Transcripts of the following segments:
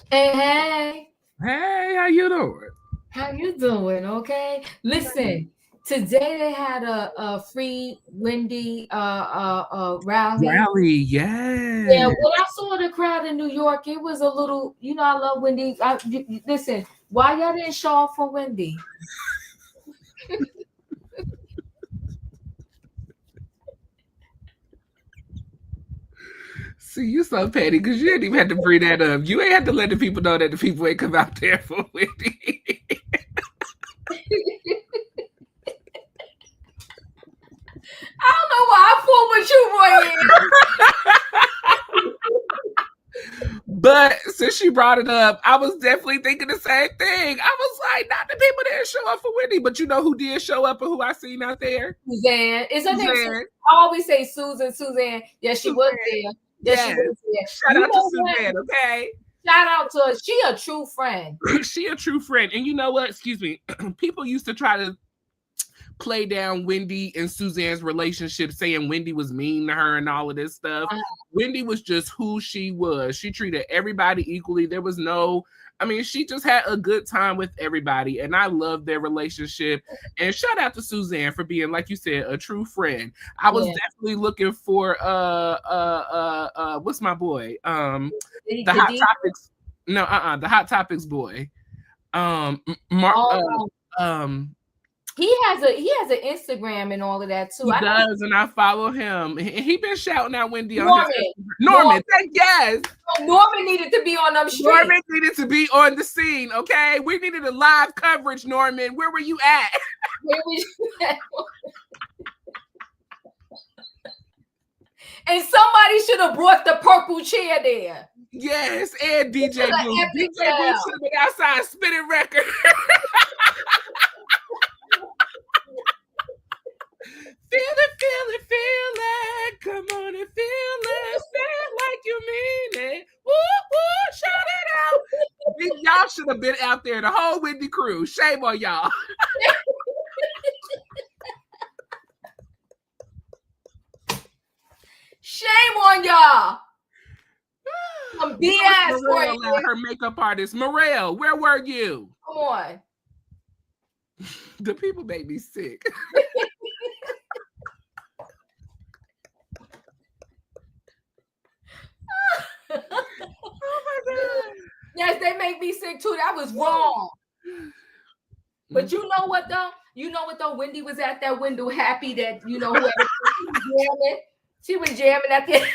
Hey, Hey, how you doing? how you doing? Okay. Listen, today they had a free Wendy rally. Rally, Yeah, yeah. when I saw the crowd in New York, it was a little. I love Wendy. Listen, why y'all didn't show up for Wendy? See, you so petty because you didn't even have to bring that up. You ain't had to let the people know that the people ain't come out there for Wendy. I don't know why I fool with you, Roy. But since she brought it up, I was definitely thinking the same thing. I was like, not the people that didn't show up for Wendy, but you know who did show up and who I seen out there? Suzanne. Is her name Suzanne? Suzanne. I always say Susan, Suzanne. Yeah, she was Suzanne. there. Yeah, she Yes. was there. Shout You out to know what? Suzanne, okay? Shout out to her. She a true friend. She a true friend. And you know what? Excuse me. People used to try to play down Wendy and Suzanne's relationship, saying Wendy was mean to her and all of this stuff. Wendy was just who she was. She treated everybody equally. There was no, I mean, she just had a good time with everybody, and I love their relationship. And shout out to Suzanne for being, like you said, a true friend. I was definitely looking for what's my boy? The Hot Topics. No, the Hot Topics boy. Mark. He has an Instagram and all of that too. He does, and I follow him. He been shouting out Wendy on Norman. his Norman. Yes. Norman needed to be on them streets. Norman needed to be on the scene. Okay, we needed a live coverage. Norman, where were you at? Where was you at? And somebody should have brought the purple chair there. Yes, and DJ Blue. DJ Blue should have been outside spinning record. Feel it, come on and feel it, feel like you mean it. Woo, woo, shout it out. Y'all should have been out there, the whole Wendy crew. Shame on y'all. Shame on y'all. Some BS for you. Her makeup artist, Morel, where were you? Come on. The people make me sick. Oh my God. Yes, they make me sick too. That was wrong. But you know what though? Wendy was at that window happy that, whoever she was jamming. She was jamming at the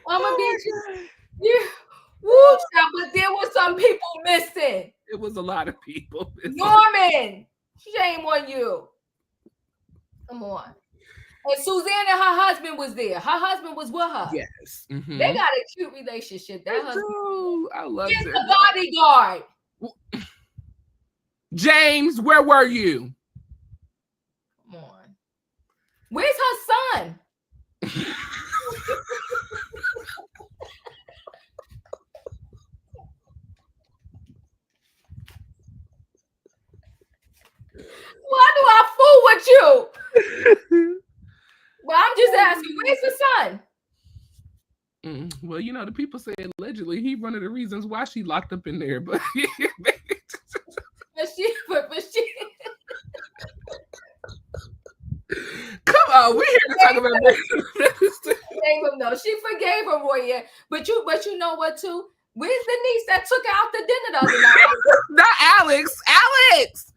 I'm gonna be you. Woo, but there were some people missing. It was a lot of people missing. Norman, shame on you. Come on. And Suzanne and her husband was there. Her husband was with her. Yes. Mm-hmm. They got a cute relationship. That husband. I love it. The bodyguard. James, where were you? Come on. Where's her son? Why do I fool with you? Well, I'm just asking, where's the son? Well, the people say allegedly he one of the reasons why she locked up in there, but come on, we're here to talk about no, she forgave him, Roy. But you know what too? Where's the niece that took her out to dinner the other night? Not Alex. Alex!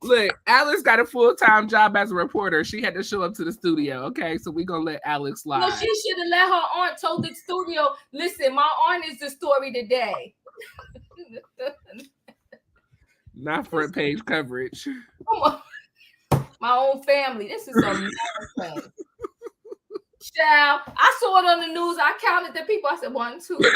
Look, Alex got a full-time job as a reporter. She had to show up to the studio, okay? So we're going to let Alex lie. No, she should have let her aunt told the studio, listen, my aunt is the story today. Not front page coverage. My own family. This is a thing. Child, I saw it on the news. I counted the people. I said 1, 2, 3.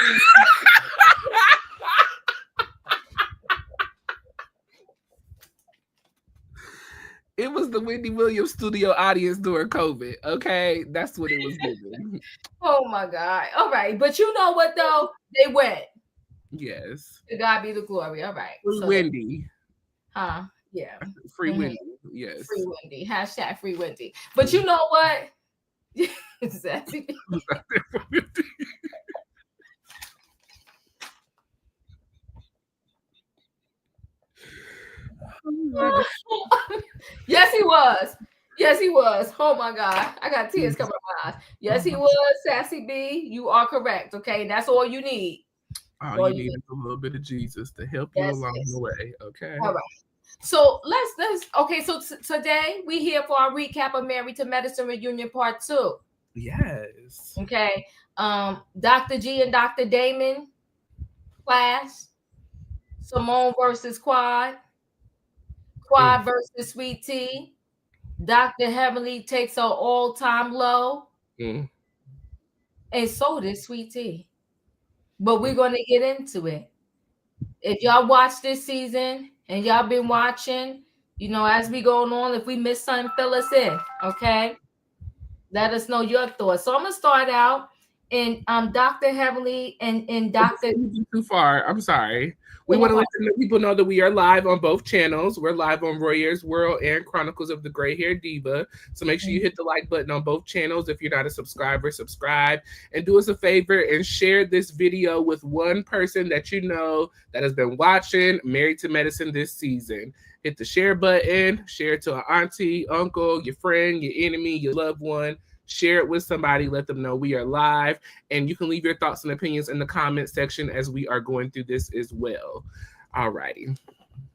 It was the Wendy Williams studio audience during COVID. Okay, that's what it was giving. Oh my God! All right, but you know what though? They went. Yes. To God be the glory. All right. Free Wendy. Yeah. Free Wendy. Yes. Free Wendy. Hashtag free Wendy. But you know what? Exactly. Yes, he was. Yes, he was. Oh my God. I got tears coming out my eyes. Yes, he was. Sassy B, you are correct. Okay. That's all you need. All you need is a little bit of Jesus to help you along the way. Okay. All right. So let's okay. So today we here for our recap of Married to Medicine reunion part 2. Yes. Okay. Dr. G and Dr. Damon class. Simone versus Quad. Quad versus Sweet Tea. Dr. Heavenly takes her all-time low. And so did Sweet Tea. But we're going to get into it. If y'all watch this season and y'all been watching, as we going on, if we miss something, fill us in, okay? Let us know your thoughts. So I'm going to start out in Dr. Heavenly and Dr. Too far. I'm sorry. We want to let people know that we are live on both channels. We're live on Royers World and Chronicles of the Gray Hair Diva. So make sure you hit the like button on both channels. If you're not a subscriber, subscribe. And do us a favor and share this video with one person that you know that has been watching Married to Medicine this season. Hit the share button. Share it to an auntie, uncle, your friend, your enemy, your loved one. Share it with somebody. Let them know we are live. And you can leave your thoughts and opinions in the comment section as we are going through this as well. All righty.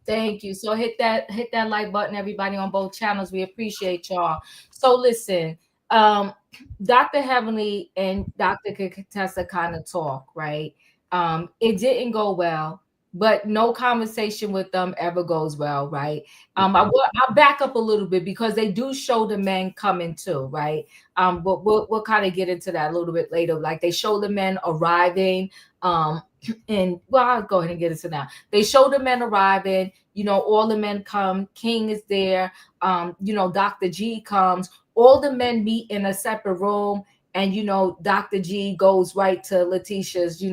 Thank you. So hit that like button, everybody on both channels. We appreciate y'all. So listen, Dr. Heavenly and Dr. Contessa kind of talk, right? It didn't go well, but no conversation with them ever goes well, right? I'll back up a little bit because they do show the men coming too, right? But we'll kind of get into that a little bit later. Like they show the men arriving, and I'll go ahead and get into that. They show the men arriving, all the men come, King is there, Dr. G comes, all the men meet in a separate room. And, Dr. G goes right to Letitia's,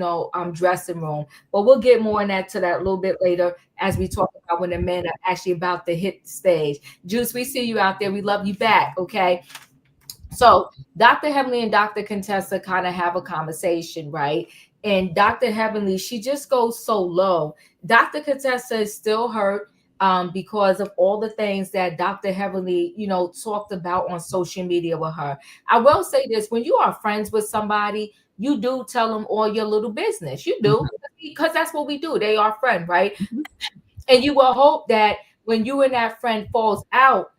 dressing room. But we'll get more into that a little bit later as we talk about when the men are actually about to hit the stage. Juice, we see you out there. We love you back, okay? So Dr. Heavenly and Dr. Contessa kind of have a conversation, right? And Dr. Heavenly, she just goes so low. Dr. Contessa is still hurt. Because of all the things that Dr. Heavenly, talked about on social media with her. I will say this, when you are friends with somebody, you do tell them all your little business. You do, because that's what we do. They are friends, right? And you will hope that when you and that friend falls out,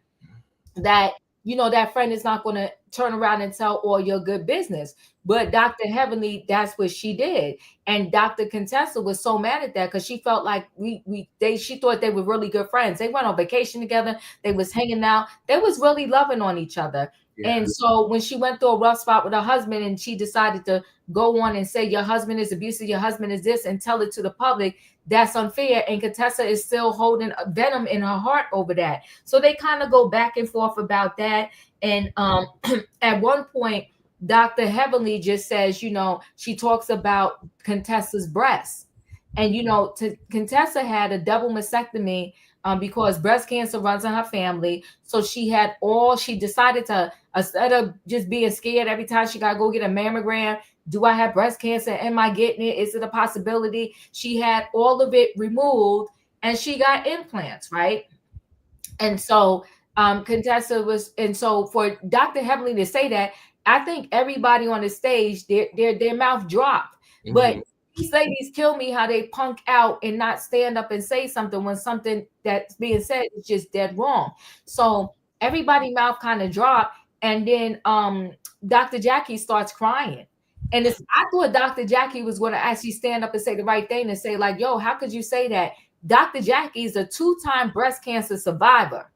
that, that friend is not going to turn around and tell all your good business. But Dr. Heavenly, that's what she did. And Dr. Contessa was so mad at that because she felt like she thought they were really good friends. They went on vacation together. They was hanging out. They was really loving on each other. Yeah. And so when she went through a rough spot with her husband and she decided to go on and say, your husband is abusive, your husband is this, and tell it to the public, that's unfair. And Contessa is still holding venom in her heart over that. So they kind of go back and forth about that. And at one point, Dr. Heavenly just says, she talks about Contessa's breasts. And, Contessa had a double mastectomy because breast cancer runs in her family. So she decided to, instead of just being scared every time she got to go get a mammogram, do I have breast cancer? Am I getting it? Is it a possibility? She had all of it removed and she got implants, right? And so Contessa was, and so for Dr. Heavenly to say that, I think everybody on the stage, their mouth dropped. Mm-hmm. But these ladies kill me how they punk out and not stand up and say something when something that's being said is just dead wrong. So everybody's mouth kind of dropped. And then Dr. Jackie starts crying. And I thought Dr. Jackie was going to actually stand up and say the right thing and say like, yo, how could you say that? Dr. Jackie is a 2-time breast cancer survivor.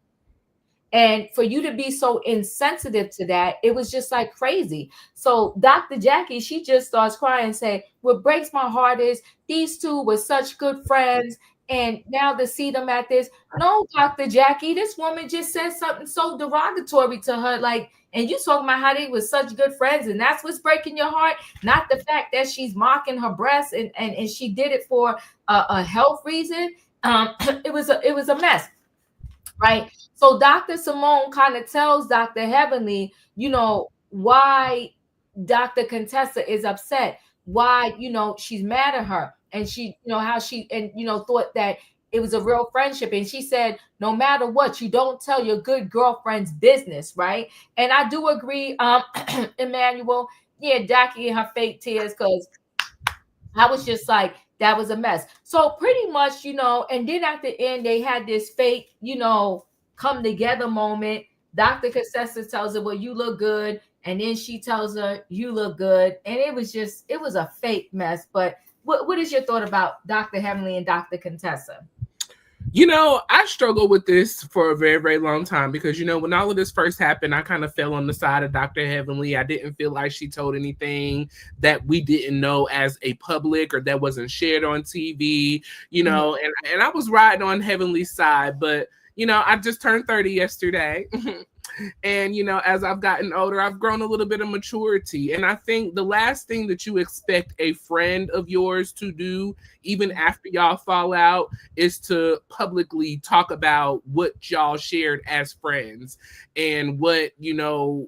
And for you to be so insensitive to that, it was just like crazy. So Dr. Jackie, she just starts crying and say, what breaks my heart is these two were such good friends. And now to see them at this, no, Dr. Jackie, this woman just said something so derogatory to her. Like, and you talking about how they were such good friends. And that's what's breaking your heart. Not the fact that she's mocking her breasts and she did it for a health reason. It was a mess. Right. So Dr. Simone kind of tells Dr. Heavenly, you know, why Dr. Contessa is upset, why, you know, she's mad at her. And she, you know, how she, and, you know, thought that it was a real friendship. And she said, no matter what, you don't tell your good girlfriend's business, right? And I do agree, Emmanuel, yeah, Jackie and her fake tears, because I was just like, that was a mess. So pretty much, you know, and then at the end, they had this fake, you know, come together moment. Dr. Contessa tells her, well, you look good. And then she tells her, you look good. And it was just, it was a fake mess. But what is your thought about Dr. Heavenly and Dr. Contessa? You know, I struggled with this for a very, very long time because, you know, when all of this first happened, I kind of fell on the side of Dr. Heavenly. I didn't feel like she told anything that we didn't know as a public or that wasn't shared on TV, you know, and I was riding on Heavenly's side, but, you know, I just turned 30 yesterday. And, you know, as I've gotten older, I've grown a little bit of maturity. And I think the last thing that you expect a friend of yours to do, even after y'all fall out, is to publicly talk about what y'all shared as friends and what, you know,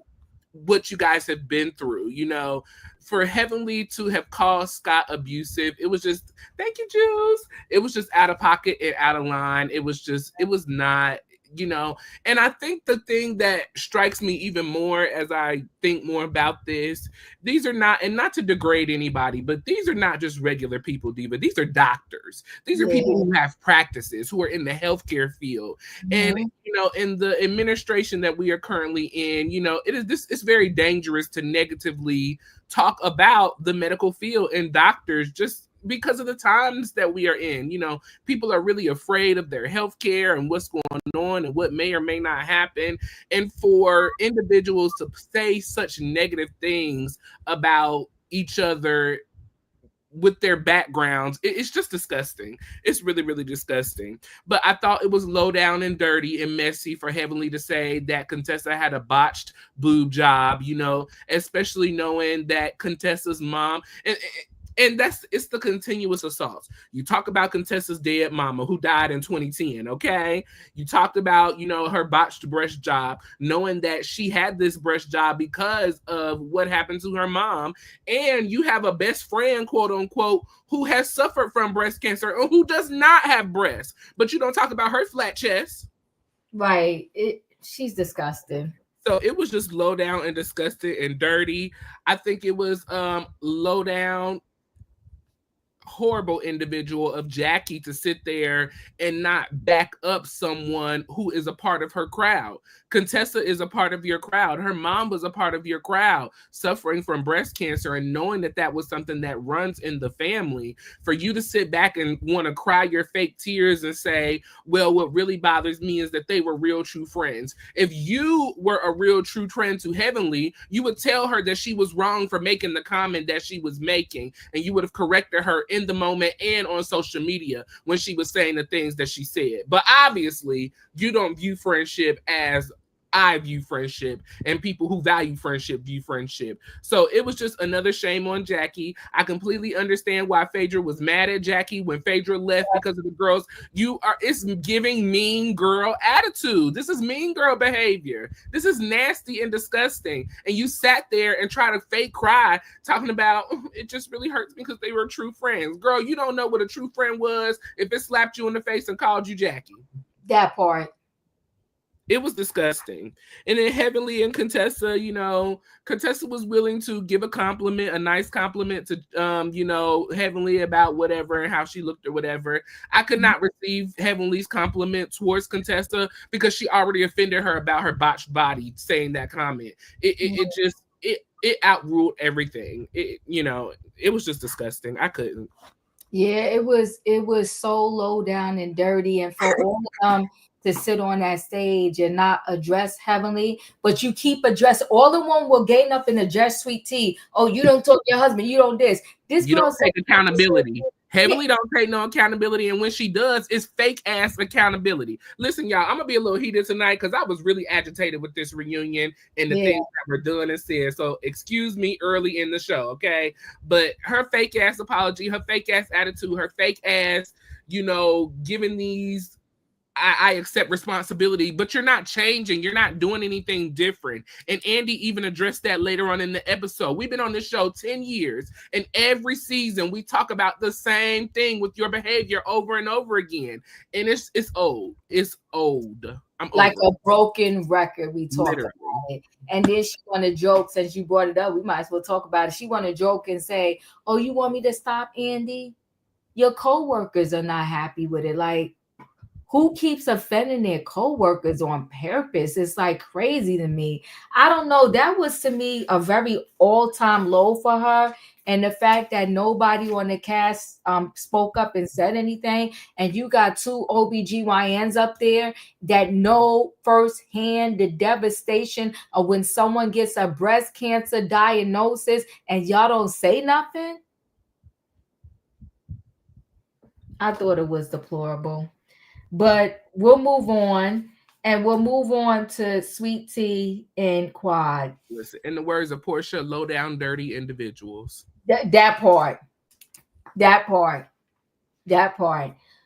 what you guys have been through, you know. For Heavenly to have called Scott abusive, it was just, thank you, Jules. It was just out of pocket and out of line. It was just, it was not, you know. And I think the thing that strikes me even more as I think more about this, these are not, and not to degrade anybody, but these are not just regular people, Diva. These are doctors. These are people who have practices, who are in the healthcare field. And, you know, in the administration that we are currently in, you know, it is this, it's very dangerous to negatively talk about the medical field and doctors just because of the times that we are in. You know, people are really afraid of their health care and what's going on and what may or may not happen. And for individuals to say such negative things about each other with their backgrounds, it's just disgusting. It's really, really disgusting. But I thought it was low down and dirty and messy for Heavenly to say that Contessa had a botched boob job, you know, especially knowing that Contessa's mom, and that's, it's the continuous assaults. You talk about Contessa's dead mama who died in 2010, okay? You talked about, you know, her botched breast job, knowing that she had this breast job because of what happened to her mom. And you have a best friend, quote unquote, who has suffered from breast cancer or who does not have breasts. But you don't talk about her flat chest. Right. She's disgusting. So it was just low down and disgusting and dirty. I think it was low down, horrible individual of Jackie to sit there and not back up someone who is a part of her crowd. Contessa is a part of your crowd. Her mom was a part of your crowd, suffering from breast cancer, and knowing that that was something that runs in the family. For you to sit back and want to cry your fake tears and say, well, what really bothers me is that they were real true friends. If you were a real true friend to Heavenly, you would tell her that she was wrong for making the comment that she was making, and you would have corrected her in the moment and on social media when she was saying the things that she said. But obviously, you don't view friendship as I view friendship, and people who value friendship view friendship. So it was just another shame on Jackie. I completely understand why Phaedra was mad at Jackie when Phaedra left because of the girls. It's giving mean girl attitude. This is mean girl behavior. This is nasty and disgusting. And you sat there and tried to fake cry talking about, it just really hurts me because they were true friends. Girl, you don't know what a true friend was if it slapped you in the face and called you Jackie. That part. It was disgusting. And then Heavenly and Contessa, you know, Contessa was willing to give a compliment, a nice compliment to, you know, Heavenly about whatever and how she looked or whatever. I could not receive Heavenly's compliment towards Contessa because she already offended her about her botched body saying that comment. It outruled everything. You know, it was just disgusting. I couldn't. Yeah, it was so low down and dirty, and for all of them to sit on that stage and not address Heavenly, but you keep addressing all the one will gain up and address Sweet Tea. Oh, you don't talk to your husband, you don't this. This you girl don't take accountability. Heavenly don't take no accountability, and when she does, it's fake ass accountability. Listen, y'all, I'm gonna be a little heated tonight because I was really agitated with this reunion and the things that were done and said. So excuse me early in the show, okay? But her fake ass apology, her fake ass attitude, her fake ass, you know, giving these I accept responsibility, but you're not changing. You're not doing anything different. And Andy even addressed that later on in the episode. We've been on this show 10 years, and every season we talk about the same thing with your behavior over and over again. And it's old. It's old. I'm like over a broken record. We talked Literally. about it. And then she want to joke, since you brought it up, we might as well talk about it. She want to joke and say, oh, you want me to stop, Andy? Your co-workers are not happy with it. Like, who keeps offending their co-workers on purpose? It's like crazy to me. I don't know. That was to me a very all-time low for her. And the fact that nobody on the cast spoke up and said anything, and you got two OBGYNs up there that know firsthand the devastation of when someone gets a breast cancer diagnosis and y'all don't say nothing. I thought it was deplorable. But we'll move on, and we'll move on to Sweet Tea and Quad. Listen, in the words of Portia, low down, dirty individuals. That part.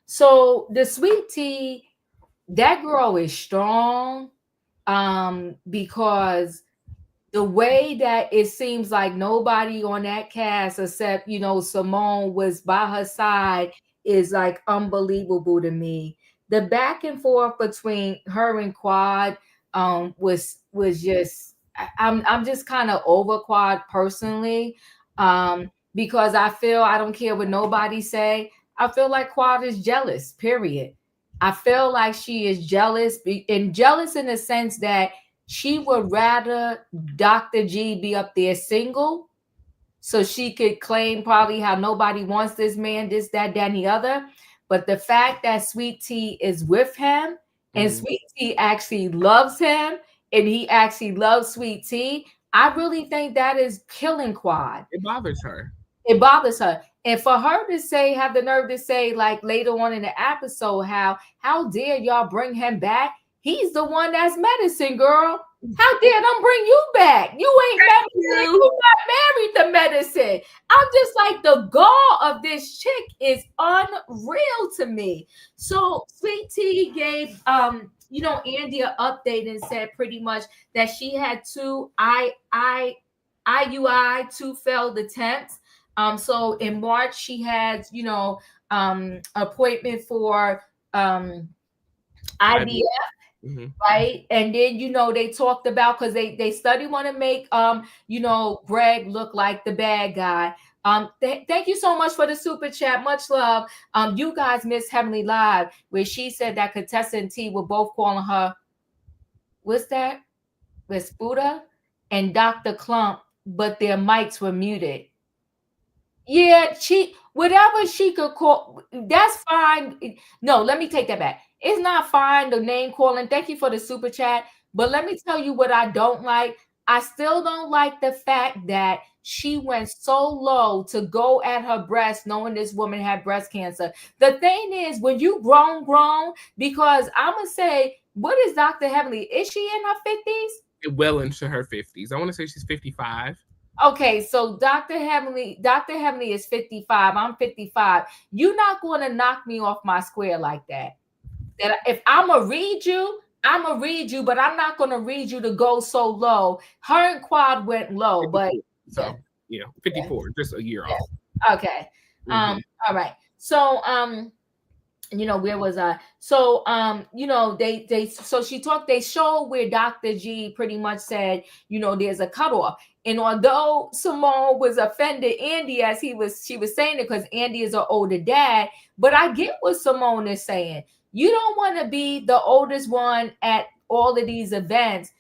So the Sweet Tea, that girl is strong, because the way that it seems like nobody on that cast except, Simone was by her side is like unbelievable to me. The back and forth between her and Quad was just, I'm just kind of over Quad personally, because I feel, I don't care what nobody say, I feel like Quad is jealous, period. I feel like she is jealous, and jealous in the sense that she would rather Dr. G be up there single so she could claim probably how nobody wants this man, this, that, and the other. But the fact that Sweet Tea is with him, and Sweet Tea actually loves him, and he actually loves Sweet Tea, I really think that is killing Quad. It bothers her. And for her to say, have the nerve to say, like later on in the episode, how dare y'all bring him back? He's the one that's medicine, girl. How dare them bring you back? You ain't medicine. You not married to medicine. I'm just like, the gall of this chick is unreal to me. So Sweet Tea gave Andy an update and said pretty much that she had two IUI, two failed attempts. So in March she had appointment for IVF. Mm-hmm. Right. And then, they talked about, because they study want to make, Greg look like the bad guy. Thank you so much for the super chat. Much love. You guys missed Heavenly Live, where she said that Contessa and T were both calling her, what's that? Vesputa and Dr. Clump, but their mics were muted. Yeah, whatever she could call, that's fine. No, let me take that back. It's not fine, the name calling. Thank you for the super chat. But let me tell you what I don't like. I still don't like the fact that she went so low to go at her breast, knowing this woman had breast cancer. The thing is, when you grown, because I'm going to say, what is Dr. Heavenly? Is she in her 50s? Well into her 50s. I want to say she's 55. Okay, so Dr. Heavenly is 55. I'm 55. You're not going to knock me off my square like that. That if I'm going to read you, but I'm not going to read you to go so low. Her and Quad went low, 54. But so yeah, 54, yeah. Just a year off. Okay. Mm-hmm. All right. So where was I? So they showed where Dr. G pretty much said, there's a cutoff. And although Simone was offended Andy as she was saying it, because Andy is an older dad, but I get what Simone is saying. You don't want to be the oldest one at all of these events,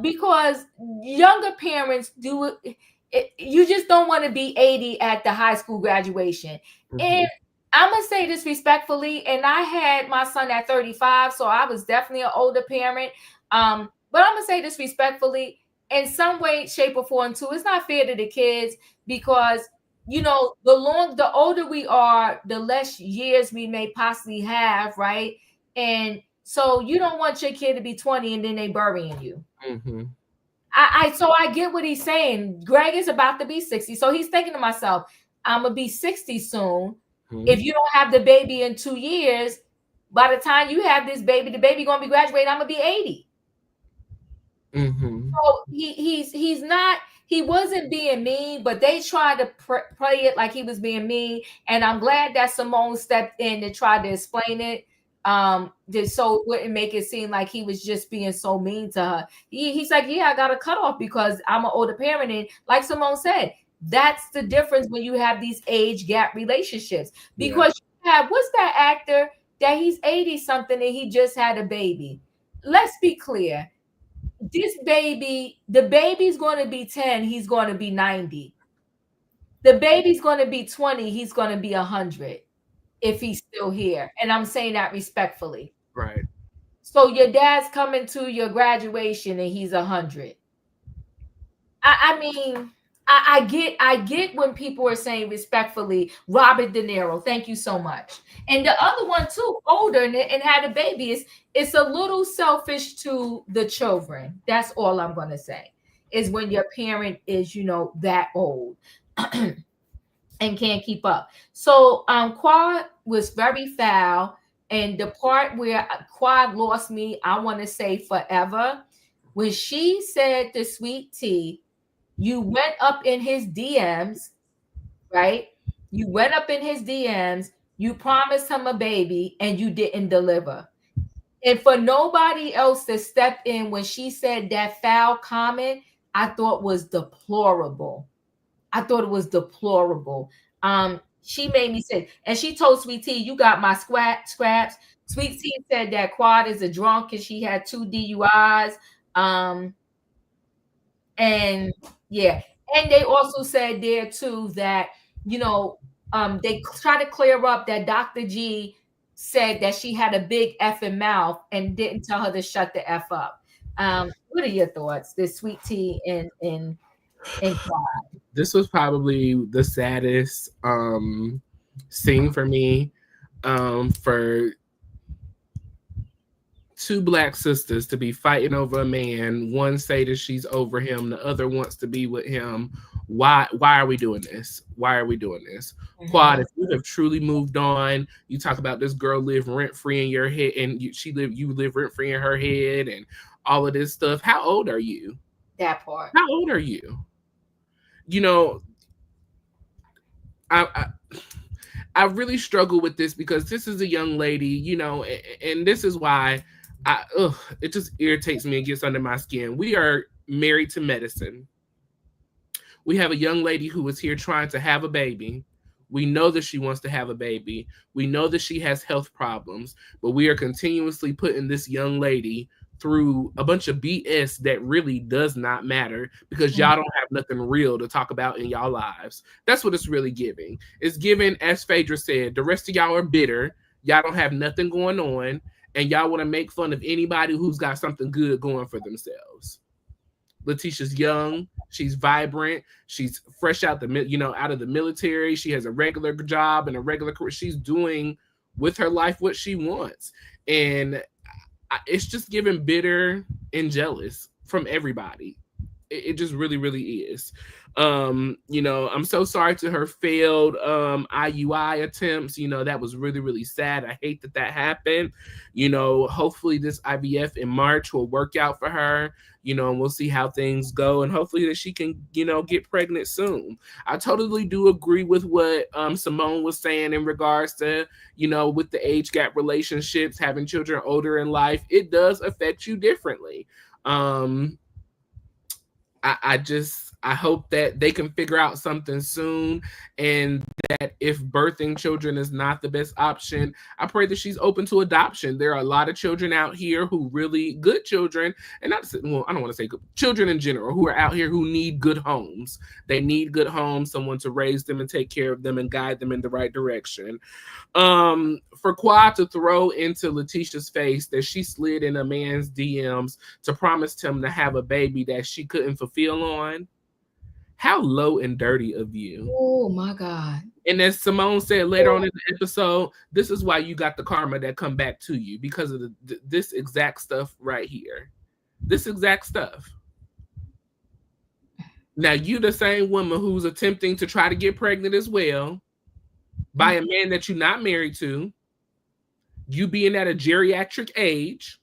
because younger parents do it. You just don't want to be 80 at the high school graduation. Mm-hmm. And I'm going to say this respectfully, and I had my son at 35, so I was definitely an older parent. But I'm going to say this respectfully, in some way, shape, or form too. It's not fair to the kids, because the older we are, the less years we may possibly have, right? And so you don't want your kid to be 20 and then they burying you. Mm-hmm. So I get what he's saying. Greg is about to be 60. So he's thinking to myself, I'm going to be 60 soon. Mm-hmm. If you don't have the baby in 2 years, By the time you have this baby, the baby gonna be graduating. I'm gonna be 80. Mm-hmm. So he's not. He wasn't being mean, but they tried to play it like he was being mean. And I'm glad that Simone stepped in and tried to explain it. Just so it wouldn't make it seem like he was just being so mean to her. He's like, yeah, I got a cutoff because I'm an older parent, and like Simone said, that's the difference when you have these age gap relationships. Because you have, what's that actor that he's 80 something and he just had a baby? Let's be clear. This baby, the baby's going to be 10, he's going to be 90. The baby's going to be 20, he's going to be 100 if he's still here. And I'm saying that respectfully. Right. So your dad's coming to your graduation and he's 100. I mean, I get when people are saying respectfully, Robert De Niro, thank you so much. And the other one too, older and had a baby, it's a little selfish to the children. That's all I'm gonna say. Is when your parent is, that old and can't keep up. So Quad was very foul. And the part where Quad lost me, I want to say forever, when she said to Sweet Tea, you went up in his DMs, right? You went up in his DMs, you promised him a baby, and you didn't deliver. And for nobody else to step in when she said that foul comment, I thought was deplorable. I thought it was deplorable. She made me say, and she told Sweet Tea, you got my scraps. Sweet Tea said that Quad is a drunk and she had 2 DUIs. And yeah, and they also said there too that they try to clear up that Dr. G said that she had a big effing mouth and didn't tell her to shut the F up. What are your thoughts? This Sweet Tea and Quad. This was probably the saddest scene for me. For 2 Black sisters to be fighting over a man, one say that she's over him, the other wants to be with him. Why are we doing this? Why are we doing this? Mm-hmm. Quad, if you have truly moved on, you talk about this girl live rent-free in your head, and you live rent-free in her head, and all of this stuff. How old are you? That part. How old are you? I really struggle with this because this is a young lady, and this is why it just irritates me and gets under my skin. We are married to medicine. We have a young lady who is here trying to have a baby. We know that she wants to have a baby. We know that she has health problems, but we are continuously putting this young lady through a bunch of BS that really does not matter because y'all don't have nothing real to talk about in y'all lives. That's what it's really giving. It's giving, as Phaedra said, the rest of y'all are bitter. Y'all don't have nothing going on, and y'all want to make fun of anybody who's got something good going for themselves. Letitia's young. She's vibrant. She's fresh out out of the military. She has a regular job and a regular career. She's doing with her life what she wants. And it's just giving bitter and jealous from everybody. It just really, really is. I'm so sorry to her failed IUI attempts. That was really, really sad. I hate that happened. Hopefully this IVF in March will work out for her, and we'll see how things go. And hopefully that she can, get pregnant soon. I totally do agree with what Simone was saying in regards to, with the age gap relationships, having children older in life, it does affect you differently. I hope that they can figure out something soon, and that if birthing children is not the best option, I pray that she's open to adoption. There are a lot of children out here who really good children, and I don't want to say good children in general, who are out here who need good homes. They need good homes, someone to raise them and take care of them and guide them in the right direction. For Quad to throw into Letitia's face that she slid in a man's DMs to promise him to have a baby that she couldn't fulfill on. How low and dirty of you. Oh my God. And as Simone said later on in the episode, this is why you got the karma that come back to you, because of this exact stuff right here. This exact stuff. Now you the same woman who's attempting to try to get pregnant as well by a man that you're not married to. you being at a geriatric age.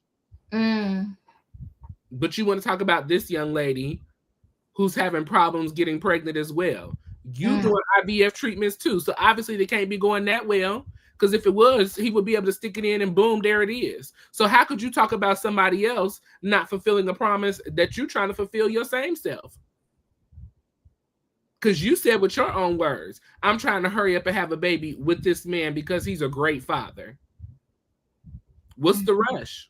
But you want to talk about this young lady who's having problems getting pregnant as well. You doing IVF treatments too. So obviously they can't be going that well. Because if it was, he would be able to stick it in and boom, there it is. So how could you talk about somebody else not fulfilling a promise that you're trying to fulfill your same self? Because you said with your own words, I'm trying to hurry up and have a baby with this man because he's a great father. What's the rush?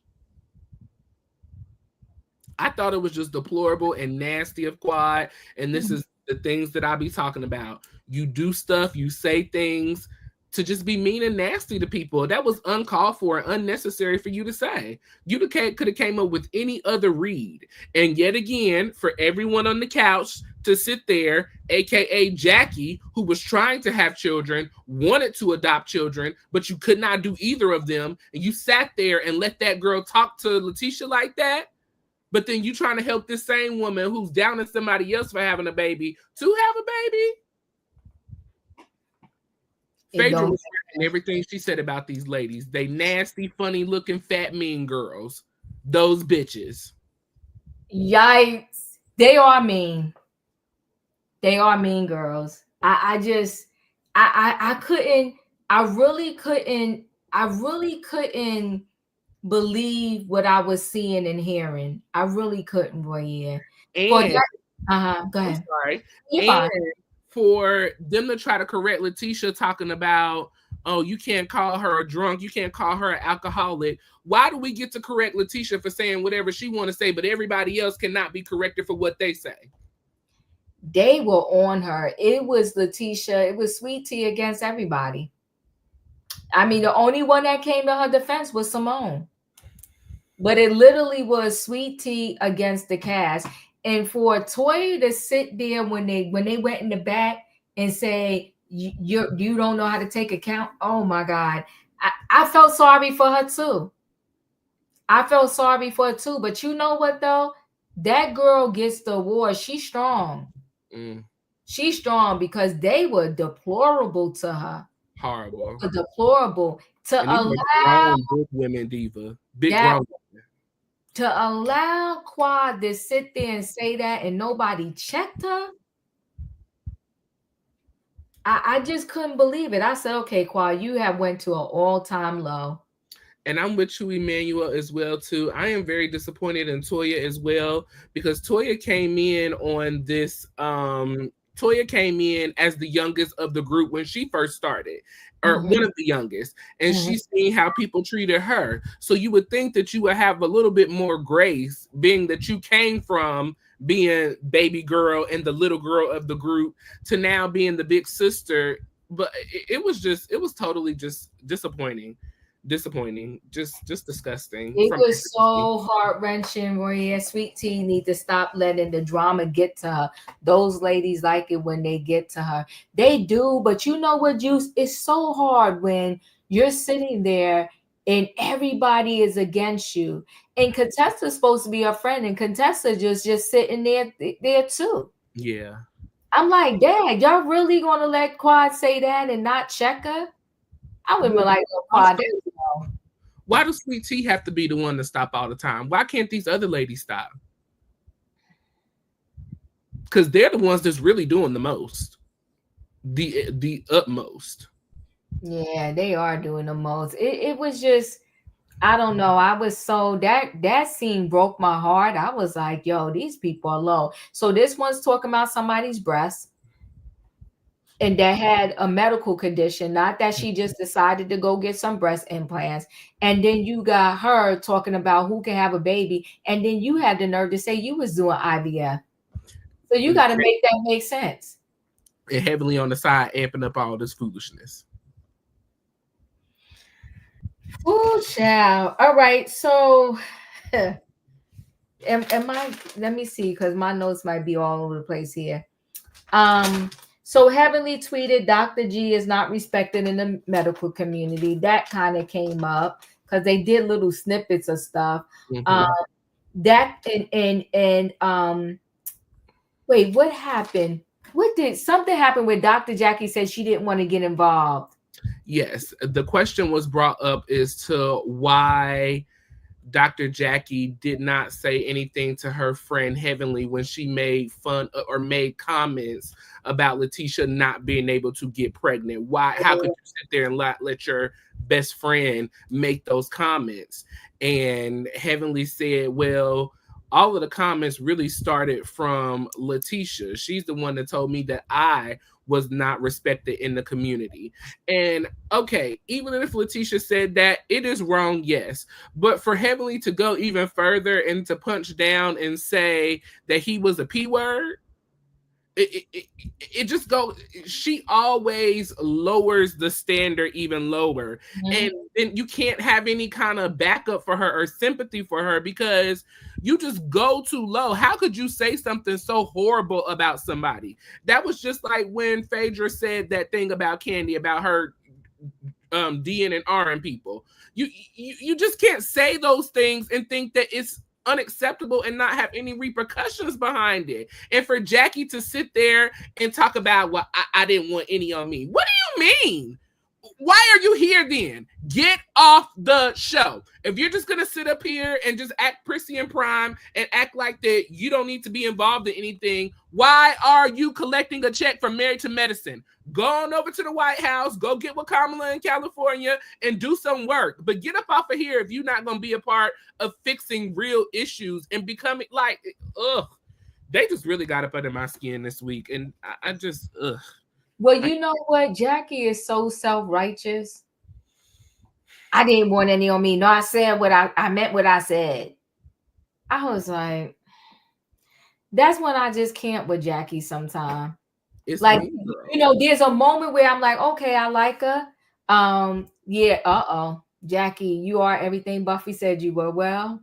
I thought it was just deplorable and nasty of Quad. And this is the things that I be talking about. You do stuff, you say things to just be mean and nasty to people. That was uncalled for and unnecessary for you to say. You could have came up with any other read. And yet again, for everyone on the couch to sit there, aka Jackie, who was trying to have children, wanted to adopt children, but you could not do either of them. And you sat there and let that girl talk to Letitia like that. But then you trying to help this same woman who's downing somebody else for having a baby to have a baby. Phaedra was saying everything she said about these ladies. They nasty, funny looking, fat, mean girls. Those bitches. Yikes. They are mean. They are mean girls. I really couldn't believe what I was seeing and hearing. I really couldn't, boy. Yeah. And go ahead. I'm sorry. You're fine. For them to try to correct Letitia talking about, oh, you can't call her a drunk, you can't call her an alcoholic. Why do we get to correct Letitia for saying whatever she want to say, but everybody else cannot be corrected for what they say? They were on her. It was Letitia. It was Sweet Tea against everybody. I mean, the only one that came to her defense was Simone. But it literally was Sweet Tea against the cast. And for Toya to sit there when they went in the back and say, you don't know how to take account. Oh my God. I felt sorry for her too. But you know what though? That girl gets the award. She's strong. She's strong because they were deplorable to her. Horrible. Deplorable. To allow big women diva. Big grown women. To allow Quad to sit there and say that and nobody checked her. I just couldn't believe it. I said, okay, Quad, you have went to an all-time low. And I'm with you, Emmanuel, as well, too. I am very disappointed in Toya as well, because Toya came in on this. Toya came in as the youngest of the group when she first started, or one of the youngest, and she's seen how people treated her. So you would think that you would have a little bit more grace, being that you came from being baby girl and the little girl of the group to now being the big sister. But it was totally just disappointing, just disgusting. It was so heart-wrenching. Where Sweet Tea need to stop letting the drama get to her. Those ladies like it when they get to her. They do, but you know what, Juice? It's so hard when you're sitting there and everybody is against you. And Contessa's supposed to be a friend, and Contessa just sitting there too. Yeah. I'm like, Dad, y'all really gonna let Quad say that and not check her? I would be like, oh, Quad. Why does Sweet Tea have to be the one to stop all the time? Why can't these other ladies stop? Because they're the ones that's really doing the most, the utmost. Yeah, they are doing the most. It was just, I don't know. I was so that scene broke my heart. I was like, yo, these people are low. So this one's talking about somebody's breast. And that had a medical condition, not that she just decided to go get some breast implants. And then you got her talking about who can have a baby. And then you had the nerve to say you was doing IVF. So you got to make that make sense. And heavily on the side, amping up all this foolishness. Oh, child. All right. So let me see, because my notes might be all over the place here. So Heavenly tweeted, Dr. G is not respected in the medical community. That kind of came up because they did little snippets of stuff. Wait, what happened? Something happened where Dr. Jackie said she didn't want to get involved? Yes, the question was brought up as to why Dr. Jackie did not say anything to her friend Heavenly when she made fun or made comments about Letitia not being able to get pregnant. Why? How could you sit there and let your best friend make those comments? And Heavenly said, well, all of the comments really started from Letitia. She's the one that told me that I was not respected in the community. And okay, even if Letitia said that, it is wrong, yes. But for Heavenly to go even further and to punch down and say that he was a P word, it just goes. She always lowers the standard even lower, and then you can't have any kind of backup for her or sympathy for her because you just go too low. How could you say something so horrible about somebody? That was just like when Phaedra said that thing about Candy about her DN and RN people. You just can't say those things and think that it's unacceptable and not have any repercussions behind it. And for Jackie to sit there and talk about, well, I didn't want any on me. What do you mean? Why are you here then? Get off the show. If you're just going to sit up here and just act prissy and prime and act like that you don't need to be involved in anything, why are you collecting a check from Married to Medicine? Go on over to the White House, go get with Kamala in California and do some work. But get up off of here if you're not going to be a part of fixing real issues and becoming like, they just really got up under my skin this week. And I just, Well, you know what? Jackie is so self-righteous. I didn't want any on me. No, I said what I meant what I said. I was like, that's when I just can't with Jackie sometimes. It's like, you know, there's a moment where I'm like, okay, I like her. Yeah, Jackie, you are everything Buffy said you were. Well,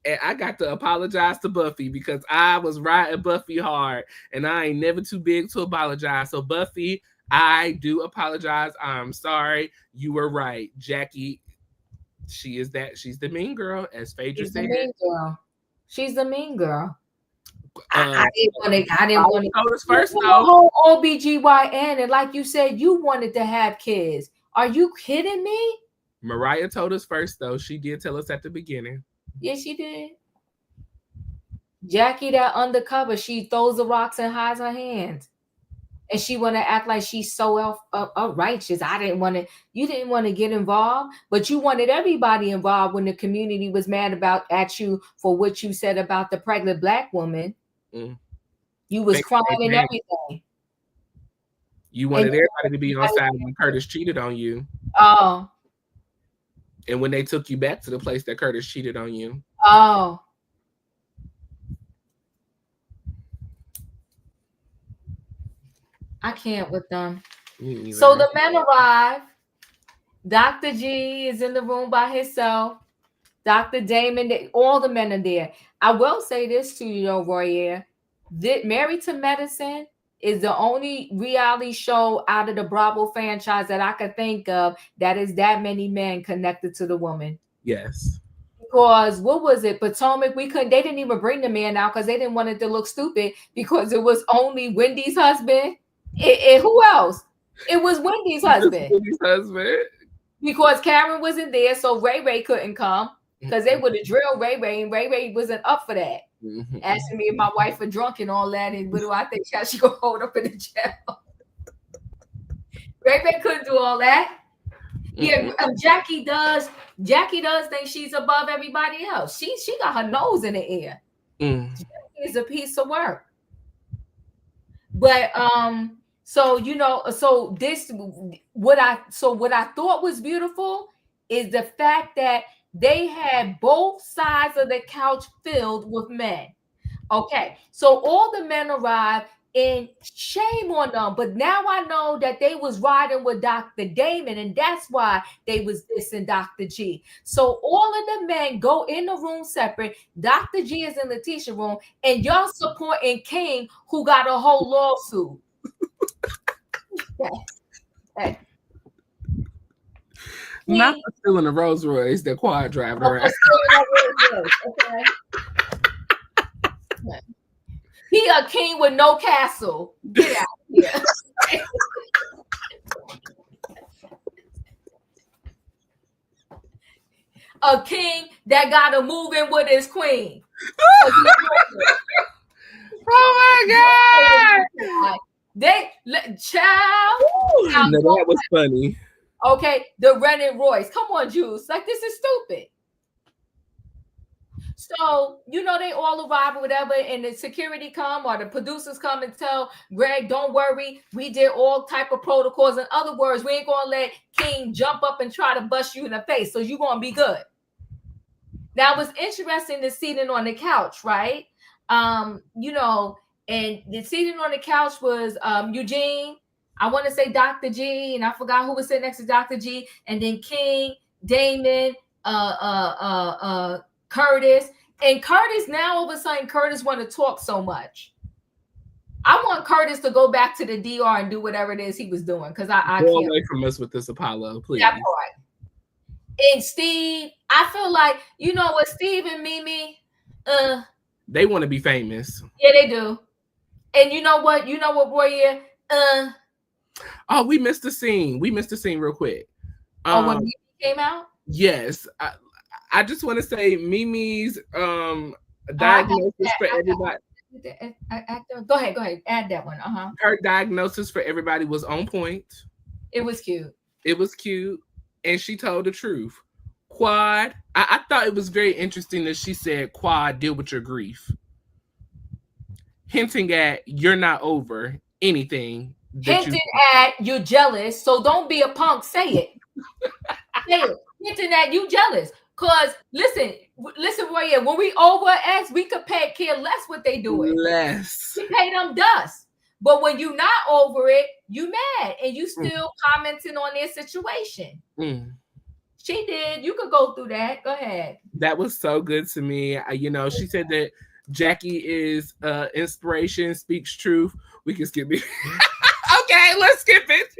and I got to apologize to Buffy because I was riding Buffy hard and I ain't never too big to apologize. So Buffy, I do apologize. I'm sorry. You were right. Jackie, she's the mean girl, as Phaedra said. She's the mean girl. I didn't want to first though. OBGYN, and like you said, you wanted to have kids. Are you kidding me? Mariah told us first though. She did tell us at the beginning. Yes, she did. Jackie, that undercover, she throws the rocks and hides her hands. And she want to act like she's so righteous. You didn't want to get involved, but you wanted everybody involved when the community was mad at you for what you said about the pregnant Black woman. You was crying and everything. You wanted everybody to be on side when Curtis cheated on you. Oh. And when they took you back to the place that Curtis cheated on you. Oh. I can't with them. So the men arrive. Dr. G is in the room by himself. Dr. Damon, all the men are there. I will say this to you, though, Royer. Married to Medicine is the only reality show out of the Bravo franchise that I could think of that is that many men connected to the woman. Yes. Because what was it? Potomac, they didn't even bring the man out because they didn't want it to look stupid because it was only Wendy's husband. Who else? It was Wendy's husband. Because Karen wasn't there, so Ray couldn't come because they would have drilled Ray, and Ray wasn't up for that. Asking me if my wife was drunk and all that, and what do I think she gonna hold up in the jail? Ray couldn't do all that. Yeah, Jackie does think she's above everybody else. She got her nose in the air. Jackie is a piece of work. But what I thought was beautiful is the fact that they had both sides of the couch filled with men. Okay, so all the men arrived, and shame on them. But now I know that they was riding with Dr. Damon, and that's why they was dissing Dr. G. So all of the men go in the room separate. Dr. G is in Letitia's room, and y'all supporting King, who got a whole lawsuit. Okay. Not for stealing a Rolls Royce that Quad driving around. Okay. He a king with no castle. Get out here. a king that got to move in with his queen. Oh my God. Child. No, that was funny. Okay, the Rennet Royce. Come on, Juice. Like, this is stupid. So, they all arrive or whatever, and the security come or the producers come and tell Greg, don't worry, we did all type of protocols. In other words, we ain't gonna let King jump up and try to bust you in the face, so you're gonna be good. Now, it was interesting to sitting on the couch, right? And the seating on the couch was Eugene, I want to say Dr. G, and I forgot who was sitting next to Dr. G, and then King, Damon, Curtis. And Curtis, now all of a sudden, Curtis want to talk so much. I want Curtis to go back to the DR and do whatever it is he was doing, because I go can't. Away from us with this, Apollo, please. That part. And Steve, I feel like, what, Steve and Mimi, they want to be famous. Yeah, they do. And you know what, Roy? Oh, we missed the scene. Real quick. When Mimi came out? Yes. I just want to say Mimi's diagnosis for everybody. Go ahead. Add that one. Her diagnosis for everybody was on point. It was cute. And she told the truth. Quad, I thought it was very interesting that she said, Quad, deal with your grief. Hinting at you're not over anything. Hinting at you're jealous, so don't be a punk. Say it. Say it. Hinting at you jealous. Because listen, Roy, when we over X, we could care less what they doing. Less. We pay them dust. But when you not over it, you mad and you still commenting on their situation. She did. You could go through that. Go ahead. That was so good to me. She said that Jackie is inspiration, speaks truth. We can skip it. Okay, let's skip it.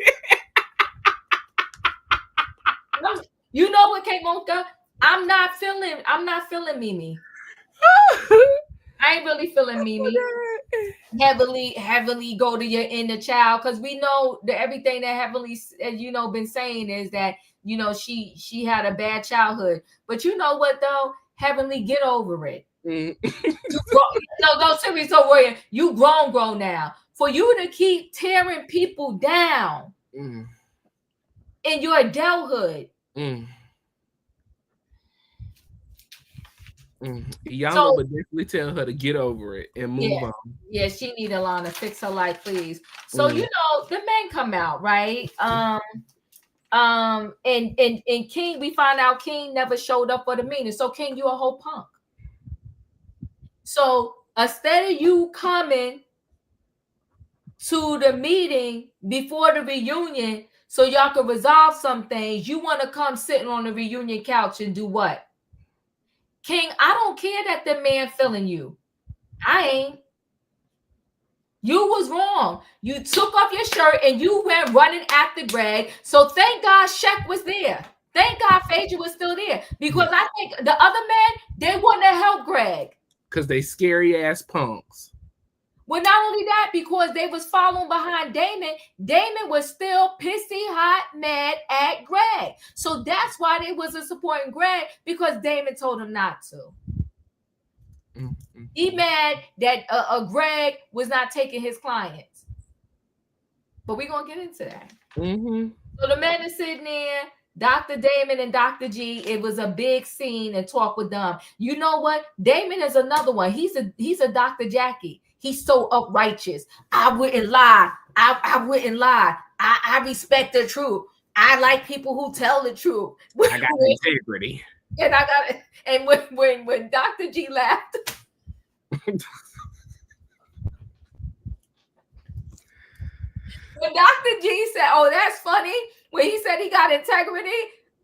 You know what, Kate Monka? I'm not feeling Mimi. I ain't really feeling Mimi. Heavily go to your inner child, because we know that everything that Heavenly been saying is that she had a bad childhood. But you know what though? Heavenly, get over it. No, seriously, so Roy, you grown now. For you to keep tearing people down in your adulthood. Y'all would definitely tell her to get over it and move on. Yeah, she need Alana fix her life, please. So the men come out, right? And King, we find out King never showed up for the meeting. So King, you a whole punk. So instead of you coming to the meeting before the reunion so y'all can resolve some things, you want to come sitting on the reunion couch and do what? King, I don't care that the man feeling you. I ain't. You was wrong. You took off your shirt and you went running after Greg. So thank God Shaq was there. Thank God Phaedra was still there. Because I think the other men, they want to help Greg. Because they scary ass punks. Well, not only that, because they was following behind Damon. Damon was still pissy, hot, mad at Greg. So that's why they wasn't supporting Greg, because Damon told him not to. He mad that Greg was not taking his clients. But we're going to get into that. So the men are sitting there, Dr. Damon and Dr. G. It was a big scene and talk with them. You know what? Damon is another one. He's a Dr. Jackie. He's so uprighteous. I wouldn't lie. I wouldn't lie. I respect the truth. I like people who tell the truth. I got integrity. And when Dr. G laughed. When Dr. G said, "Oh, that's funny," when he said he got integrity,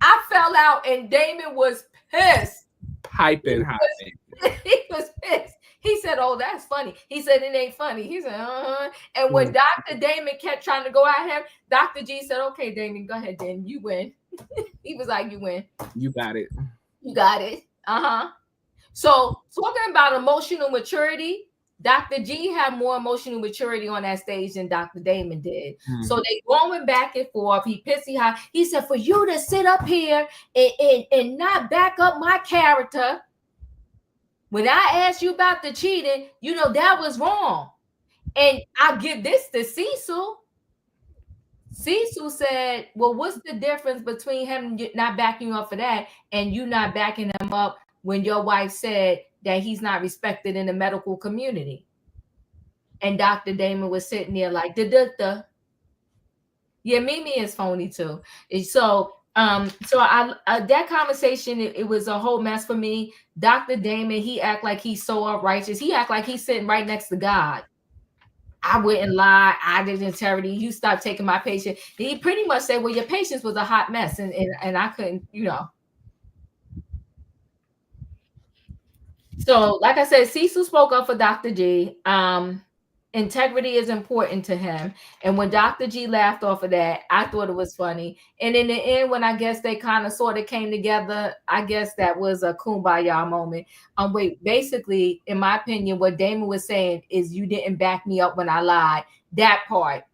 I fell out and Damon was pissed. Piping hot. He was pissed. He said, "Oh, that's funny." He said, "It ain't funny." He said, And when Dr. Damon kept trying to go at him, Dr. G said, "Okay, Damon, go ahead, then. You win." He was like, "You win. You got it. You got it." So talking about emotional maturity, Dr. G had more emotional maturity on that stage than Dr. Damon did. Mm. So they going back and forth. He pissy hot. He said, for you to sit up here and not back up my character, when I asked you about the cheating, you know, that was wrong. And I give this to Cecil. Cecil said, well, what's the difference between him not backing you up for that and you not backing him up when your wife said that he's not respected in the medical community? And Dr. Damon was sitting there like, da. Yeah, Mimi is phony too. And so I that conversation, it was a whole mess for me. Dr. Damon, he act like he's so righteous. He act like he's sitting right next to God. I wouldn't lie. I did integrity. You stopped taking my patient. He pretty much said, well, your patients was a hot mess. And I couldn't, you know. So, like I said, Cecil spoke up for Dr. G. Integrity is important to him. And when Dr. G laughed off of that, I thought it was funny. And in the end, when I guess they kind of sort of came together, I guess that was a kumbaya moment. Basically, in my opinion, what Damon was saying is you didn't back me up when I lied. That part.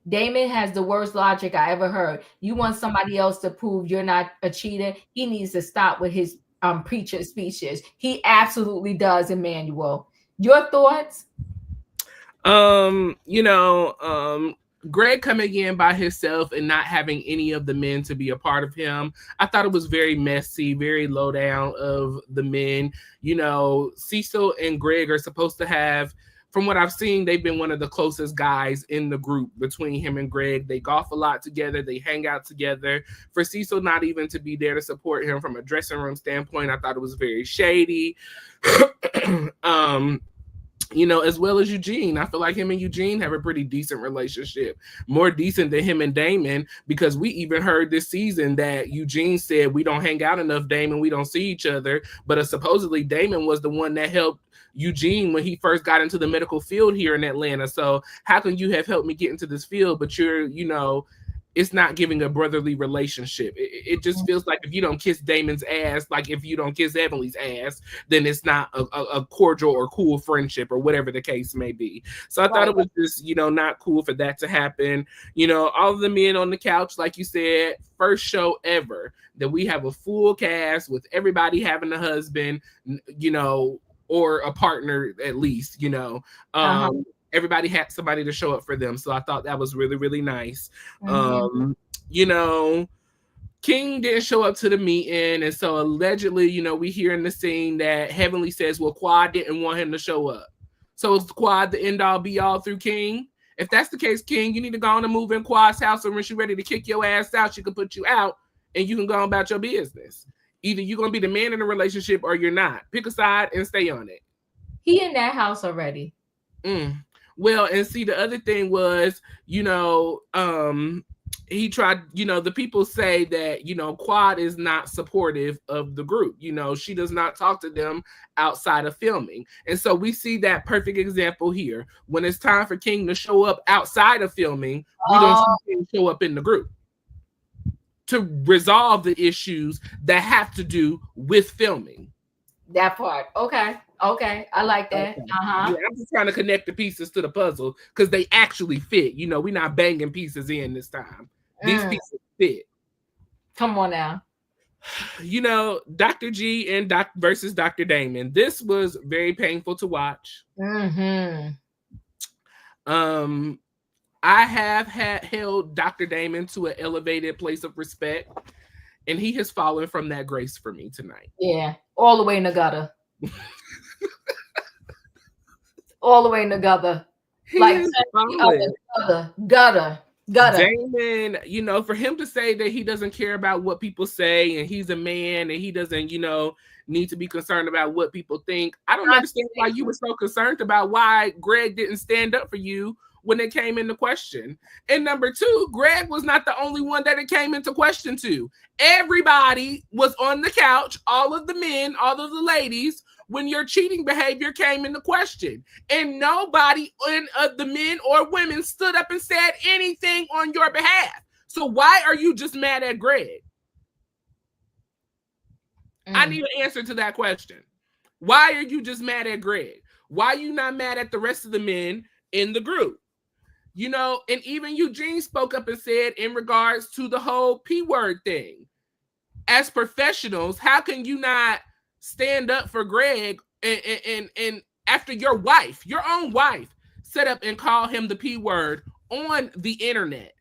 Damon has the worst logic I ever heard. You want somebody else to prove you're not a cheater? He needs to stop with his preacher speeches. He absolutely does, Emmanuel. Your thoughts? Greg coming in by himself and not having any of the men to be a part of him. I thought it was very messy, very low down of the men. You know, Cecil and Greg are supposed to have, from what I've seen, they've been one of the closest guys in the group between him and Greg. They golf a lot together. They hang out together. For Cecil not even to be there to support him from a dressing room standpoint, I thought it was very shady. As well as Eugene. I feel like him and Eugene have a pretty decent relationship. More decent than him and Damon, because we even heard this season that Eugene said, we don't hang out enough, Damon. We don't see each other. But supposedly Damon was the one that helped Eugene when he first got into the medical field here in Atlanta. So how can you have helped me get into this field, but you're, it's not giving a brotherly relationship. It just feels like if you don't kiss Damon's ass, like if you don't kiss Emily's ass, then it's not a cordial or cool friendship or whatever the case may be. So I thought it was just, not cool for that to happen. All of the men on the couch, like you said, first show ever that we have a full cast with everybody having a husband, or a partner at least, everybody had somebody to show up for them. So I thought that was really, really nice. Mm-hmm. King didn't show up to the meeting. And so allegedly, we hear in the scene that Heavenly says, well, Quad didn't want him to show up. So is Quad the end all be all through King? If that's the case, King, you need to go on and move in Quad's house. And when she's ready to kick your ass out, she can put you out and you can go on about your business. Either you're going to be the man in the relationship or you're not. Pick a side and stay on it. He in that house already. Well, and see, the other thing was, he tried, the people say that, Quad is not supportive of the group. She does not talk to them outside of filming. And so we see that perfect example here. When it's time for King to show up outside of filming, we don't see him show up in the group to resolve the issues that have to do with filming. That part. Okay. I like that. Okay. Yeah, I'm just trying to connect the pieces to the puzzle because they actually fit. We're not banging pieces in this time. These pieces fit. Come on now. Dr. G and versus Dr. Damon. This was very painful to watch. Mm-hmm. I have held Dr. Damon to an elevated place of respect, and he has fallen from that grace for me tonight. Yeah, all the way in the gutter. All the way in the gutter. Like gutter. Damon, for him to say that he doesn't care about what people say and he's a man and he doesn't, need to be concerned about what people think. I don't understand why you were so concerned about why Greg didn't stand up for you when it came into question. And number two, Greg was not the only one that it came into question to. Everybody was on the couch, all of the men, all of the ladies, when your cheating behavior came into question. And nobody of the men or women stood up and said anything on your behalf. So why are you just mad at Greg? I need an answer to that question. Why are you just mad at Greg? Why are you not mad at the rest of the men in the group? You know, and even Eugene spoke up and said in regards to the whole P word thing. As professionals, how can you not stand up for Greg and after your wife, your own wife, set up and call him the P word on the internet?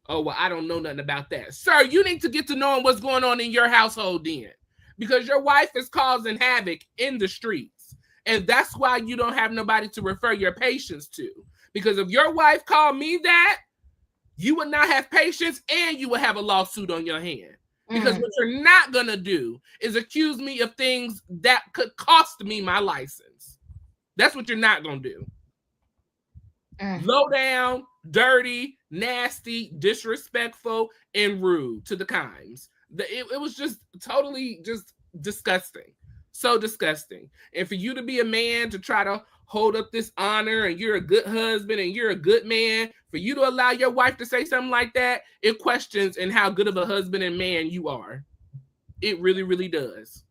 Oh, well, I don't know nothing about that. Sir, you need to get to knowing what's going on in your household then, because your wife is causing havoc in the streets. And that's why you don't have nobody to refer your patients to. Because if your wife called me that, you would not have patience and you would have a lawsuit on your hand. Because what you're not going to do is accuse me of things that could cost me my license. That's what you're not going to do. Low down, dirty, nasty, disrespectful, and rude to the kinds. It was just totally just disgusting. So disgusting. And for you to be a man to try to hold up this honor and you're a good husband and you're a good man, for you to allow your wife to say something like that, it questions in how good of a husband and man you are. It really, really does.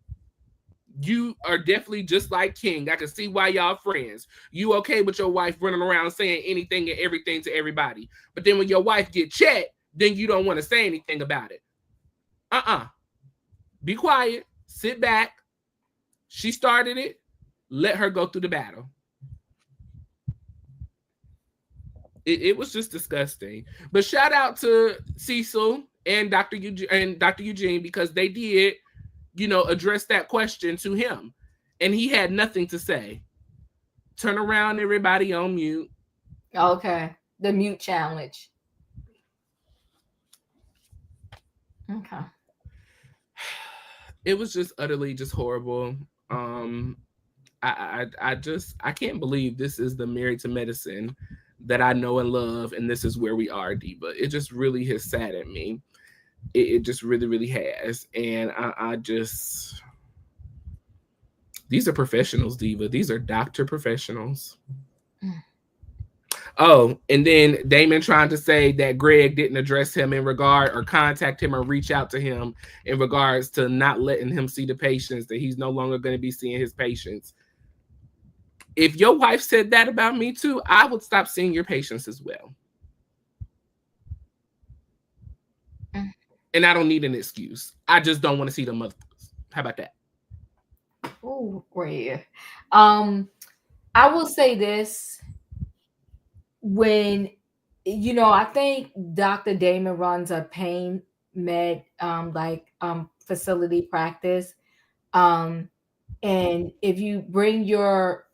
You are definitely just like King. I can see why y'all friends. You okay with your wife running around saying anything and everything to everybody. But then when your wife get checked, then you don't want to say anything about it. Be quiet. Sit back. She started it. Let her go through the battle. It was just disgusting. But shout out to Cecil and Dr. Eugene because they did, address that question to him. And he had nothing to say. Turn around, everybody on mute. Okay. The mute challenge. Okay. It was just utterly just horrible. I can't believe this is the Married to Medicine that I know and love, and this is where we are, Diva. It just really has saddened me. It just really, really has. And these are professionals, Diva. These are doctor professionals. Oh, and then Damon trying to say that Greg didn't address him in regard or contact him or reach out to him in regards to not letting him see the patients, that he's no longer going to be seeing his patients. If your wife said that about me too, I would stop seeing your patients as well. And I don't need an excuse. I just don't want to see them motherfuckers. How about that? Oh, great. I will say this. When, I think Dr. Damon runs a pain med facility practice. And if you bring your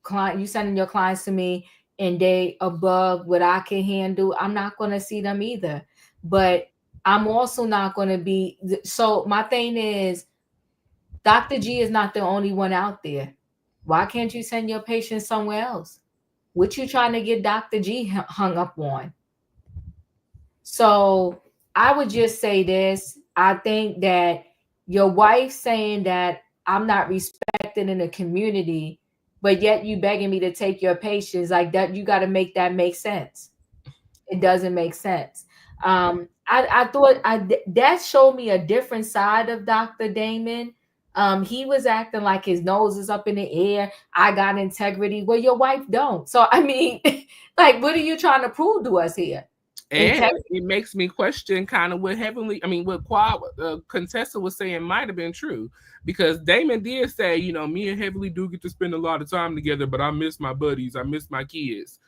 client, you sending your clients to me and they above what I can handle, I'm not going to see them either. But I'm also not going to be. So my thing is, Dr. G is not the only one out there. Why can't you send your patients somewhere else? What you trying to get Dr. G hung up on? So I would just say this. I think that your wife saying that I'm not respected in the community, but yet you begging me to take your patients like that, you got to make that make sense. It doesn't make sense. I thought that showed me a different side of Dr. Damon. He was acting like his nose is up in the air. I got integrity. Well, your wife don't. So, I mean, like, what are you trying to prove to us here? And it makes me question kind of what Quad, Contessa was saying might have been true, because Damon did say, me and Heavenly do get to spend a lot of time together, but I miss my buddies. I miss my kids.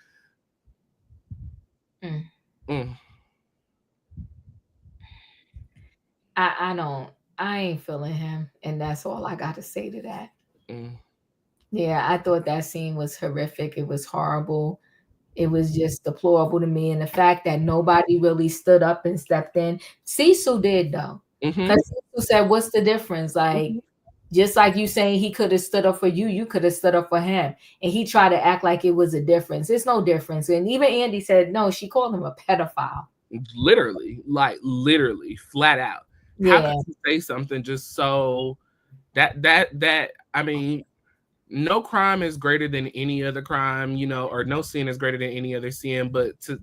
I ain't feeling him. And that's all I got to say to that. Yeah, I thought that scene was horrific. It was horrible. It was just deplorable to me. And the fact that nobody really stood up and stepped in. Cecil did, though. Because Cecil said, what's the difference? Like, just like you saying he could have stood up for you, you could have stood up for him. And he tried to act like it was a difference. It's no difference. And even Andy said, no, she called him a pedophile. Literally, flat out. Yeah. How could you say something just so that I mean, no crime is greater than any other crime, you know, or no sin is greater than any other sin. But to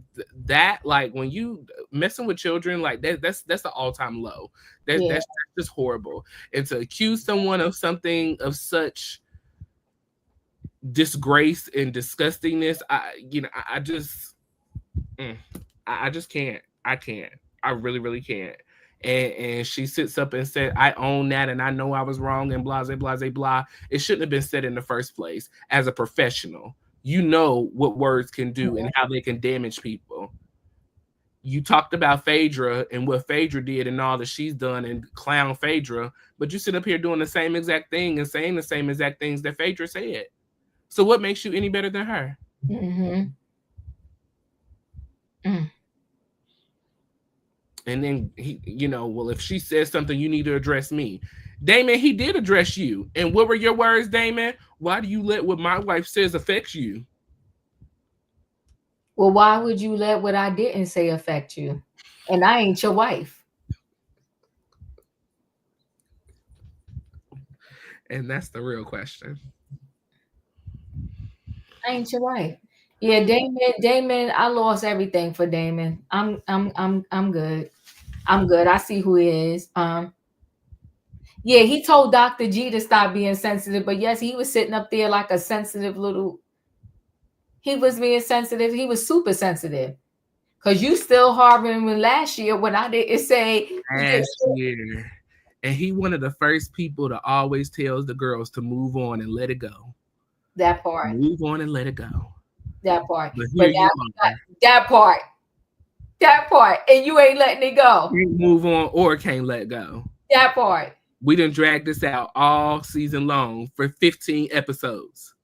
that, like when you messing with children, like that's the all-time low. That's just horrible. And to accuse someone of something of such disgrace and disgustingness, I just can't. I can't. I really, really can't. And she sits up and said, I own that and I know I was wrong and blah, blah, blah, blah. It shouldn't have been said in the first place. As a professional, you know what words can do and how they can damage people. You talked about Phaedra and what Phaedra did and all that she's done and clown Phaedra, but you sit up here doing the same exact thing and saying the same exact things that Phaedra said. So what makes you any better than her? Mm-hmm. Mm. And then he, you know, well, if she says something, you need to address me. Damon, he did address you. And what were your words, Damon? Why do you let what my wife says affect you? Well, why would you let what I didn't say affect you? And I ain't your wife. And that's the real question. I ain't your wife. Yeah, Damon, I lost everything for Damon. I'm good. I'm good. I see who he is. Yeah, he told Dr. G to stop being sensitive, but yes, he was sitting up there like a sensitive little. He was being sensitive. He was super sensitive. Because you still harboring him last year when I didn't say. Last year. And he one of the first people to always tells the girls to move on and let it go. That part. Move on and let it go. That part. But that part. That part. And you ain't letting it go. Can't move on or can't let go. That part. We done dragged this out all season long for 15 episodes.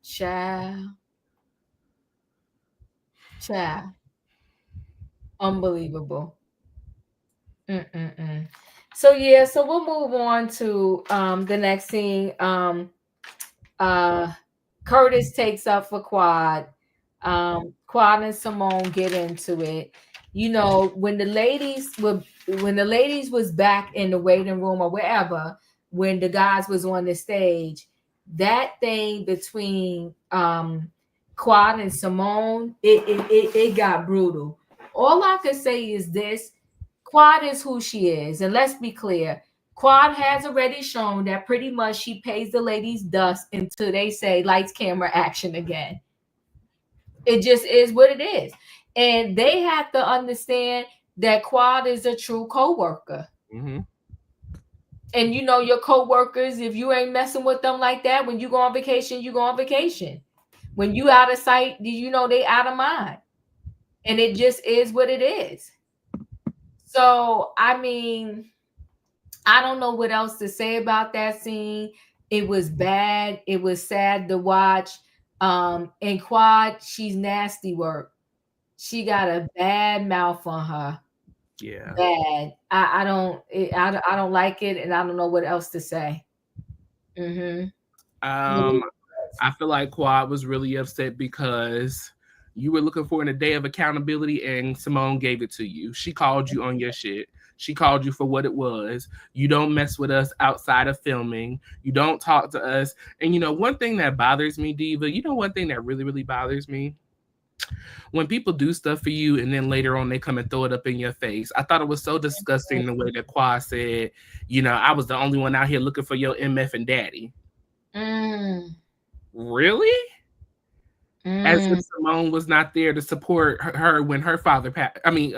Child. Unbelievable. So yeah, so we'll move on to the next scene. Curtis takes up for Quad. Quad and Simone get into it. You know, when the ladies was back in the waiting room or wherever, when the guys was on the stage, that thing between Quad and Simone, it got brutal. All I could say is this: Quad is who she is, and let's be clear. Quad has already shown that pretty much she pays the ladies dust until they say lights, camera, action again. It just is what it is. And they have to understand that Quad is a true co-worker. Mm-hmm. And you know your co-workers, if you ain't messing with them like that, when you go on vacation, you go on vacation. When you out of sight, you know they out of mind. And it just is what it is. So, I mean, I don't know what else to say about that scene. It was bad. It was sad to watch. And Quad, she's nasty work. She got a bad mouth on her. Yeah. Bad. I don't like it, and I don't know what else to say. I feel like Quad was really upset because you were looking for a day of accountability and Simone gave it to you. She called you on your shit. She called you for what it was. You don't mess with us outside of filming. You don't talk to us. And you know, one thing that bothers me, Diva, you know, one thing that really, really bothers me? When people do stuff for you and then later on they come and throw it up in your face. I thought it was so disgusting the way that Quad said, you know, I was the only one out here looking for your MF and daddy. Really? As if Simone was not there to support her when her father passed. I mean,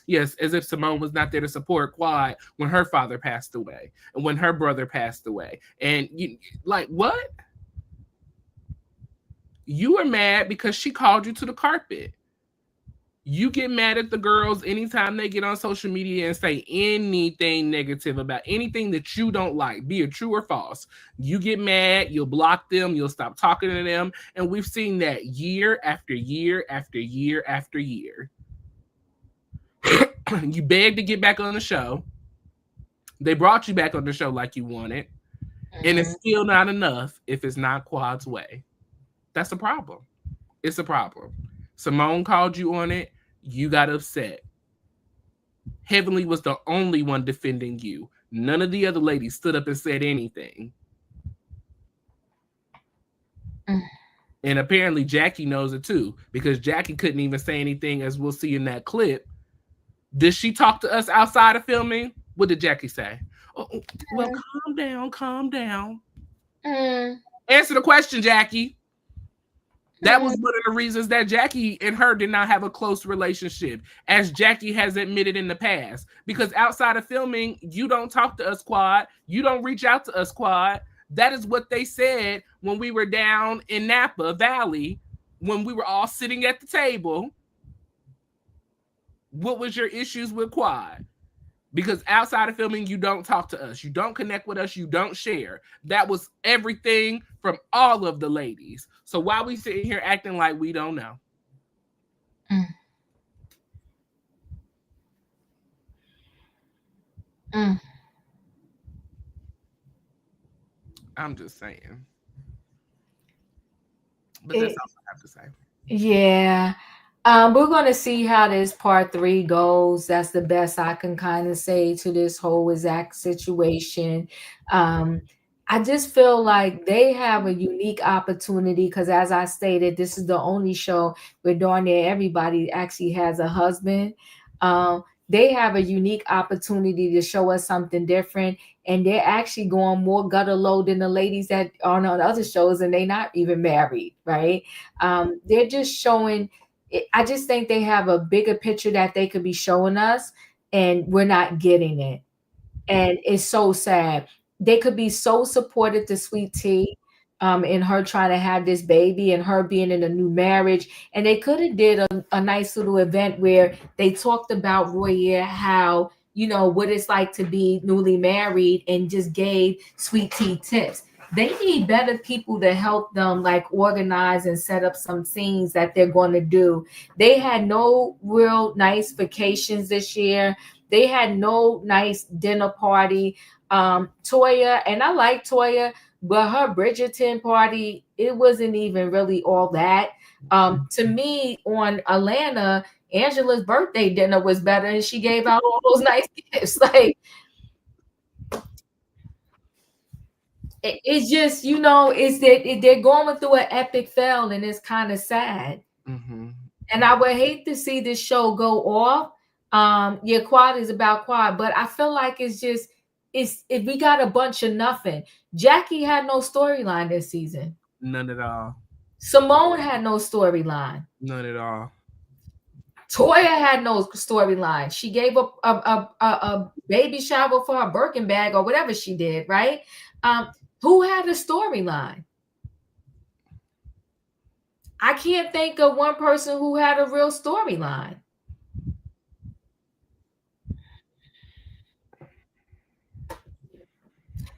yes, as if Simone was not there to support Quad when her father passed away and when her brother passed away. And you, like, what? You were mad because she called you to the carpet. You get mad at the girls anytime they get on social media and say anything negative about anything that you don't like, be it true or false. You get mad, you'll block them, you'll stop talking to them. And we've seen that year after year after year after year. You begged to get back on the show. They brought you back on the show like you wanted. And it's still not enough if it's not Quad's way. That's a problem. It's a problem. Simone called you on it. You got upset. Heavenly was the only one defending you. None of the other ladies stood up and said anything. And apparently Jackie knows it too, because Jackie couldn't even say anything, as we'll see in that clip. Did she talk to us outside of filming? What did Jackie say? Oh, well, calm down, calm down. Answer the question, Jackie. That was one of the reasons that Jackie and her did not have a close relationship, as Jackie has admitted in the past. Because outside of filming, you don't talk to us, Quad. You don't reach out to us, Quad. That is what they said when we were down in Napa Valley, when we were all sitting at the table. What was your issues with Quad? Because outside of filming, you don't talk to us. You don't connect with us. You don't share. That was everything from all of the ladies. So why we sitting here acting like we don't know? I'm just saying. But that's all I have to say. Yeah. We're going to see how this part 3 goes. That's the best I can kind of say to this whole exact situation. I just feel like they have a unique opportunity because, as I stated, this is the only show where darn near everybody actually has a husband. They have a unique opportunity to show us something different, and they're actually going more gutter low than the ladies that are on other shows, and they're not even married, right? They're just showing. I just think they have a bigger picture that they could be showing us, and we're not getting it. And it's so sad. They could be so supportive to Sweet Tea, in her trying to have this baby and her being in a new marriage. And they could have did a nice little event where they talked about Royer, how, you know, what it's like to be newly married, and just gave Sweet Tea tips. They need better people to help them, like, organize and set up some scenes that they're going to do. They had no real nice vacations this year. They had no nice dinner party. Toya, and I like Toya, but her Bridgerton party, it wasn't even really all that. To me, on Atlanta, Angela's birthday dinner was better, and she gave out all those nice gifts. Like, it's just, you know, it's that they're going through an epic fail, and it's kind of sad. And I would hate to see this show go off. Yeah, Quad is about Quad, but I feel like it's just, it's, if we got a bunch of nothing. Jackie had no storyline this season. None at all. Simone had no storyline. None at all. Toya had no storyline. She gave up a baby shower for her Birkin bag or whatever she did, right? Who had a storyline? I can't think of one person who had a real storyline.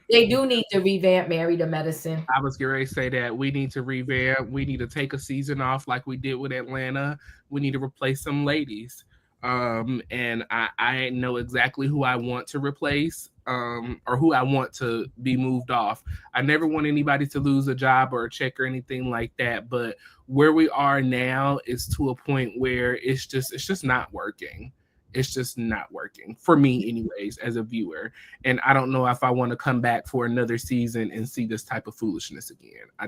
They do need to revamp Married to Medicine. I was going to say that we need to revamp. We need to take a season off like we did with Atlanta. We need to replace some ladies. And I know exactly who I want to replace, or who I want to be moved off. I never want anybody to lose a job or a check or anything like that. But where we are now is to a point where it's just not working. It's just not working for me anyways, as a viewer. And I don't know if I want to come back for another season and see this type of foolishness again. I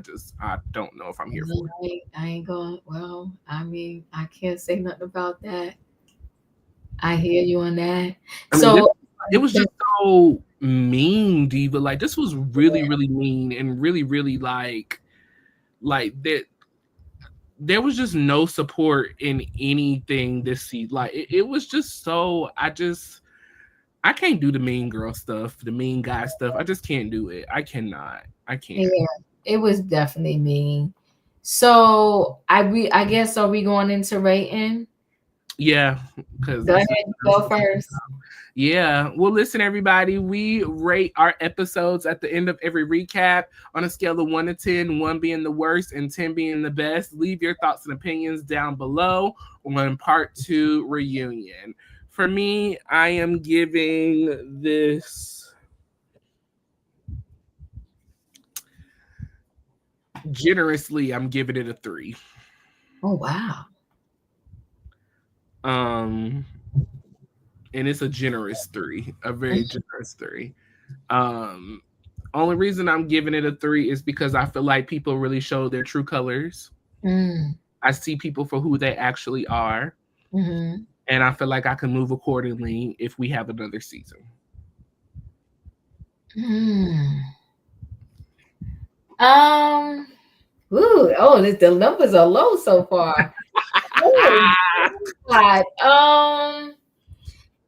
don't know if I'm here for it. I ain't going, well, I mean, I can't say nothing about that. I hear you on that. It was just so mean, Diva. Like, this was really, really mean, and really, really like that. There was just no support in anything this season. Like, it was just so, I can't do the mean girl stuff, the mean guy stuff. I just can't do it. I cannot. I can't. Yeah, it was definitely mean. So I guess, are we going into rating? Yeah, because go ahead, go first. Yeah. Well, listen, everybody, we rate our episodes at the end of every recap on a scale of 1 to 10, 1 being the worst and 10 being the best. Leave your thoughts and opinions down below on part 2 reunion. For me, I am giving this generously. I'm giving it a 3. Oh, wow. And it's a generous 3, a very generous 3. Only reason I'm giving it a 3 is because I feel like people really showed their true colors. I see people for who they actually are. And I feel like I can move accordingly if we have another season. The numbers are low so far. God.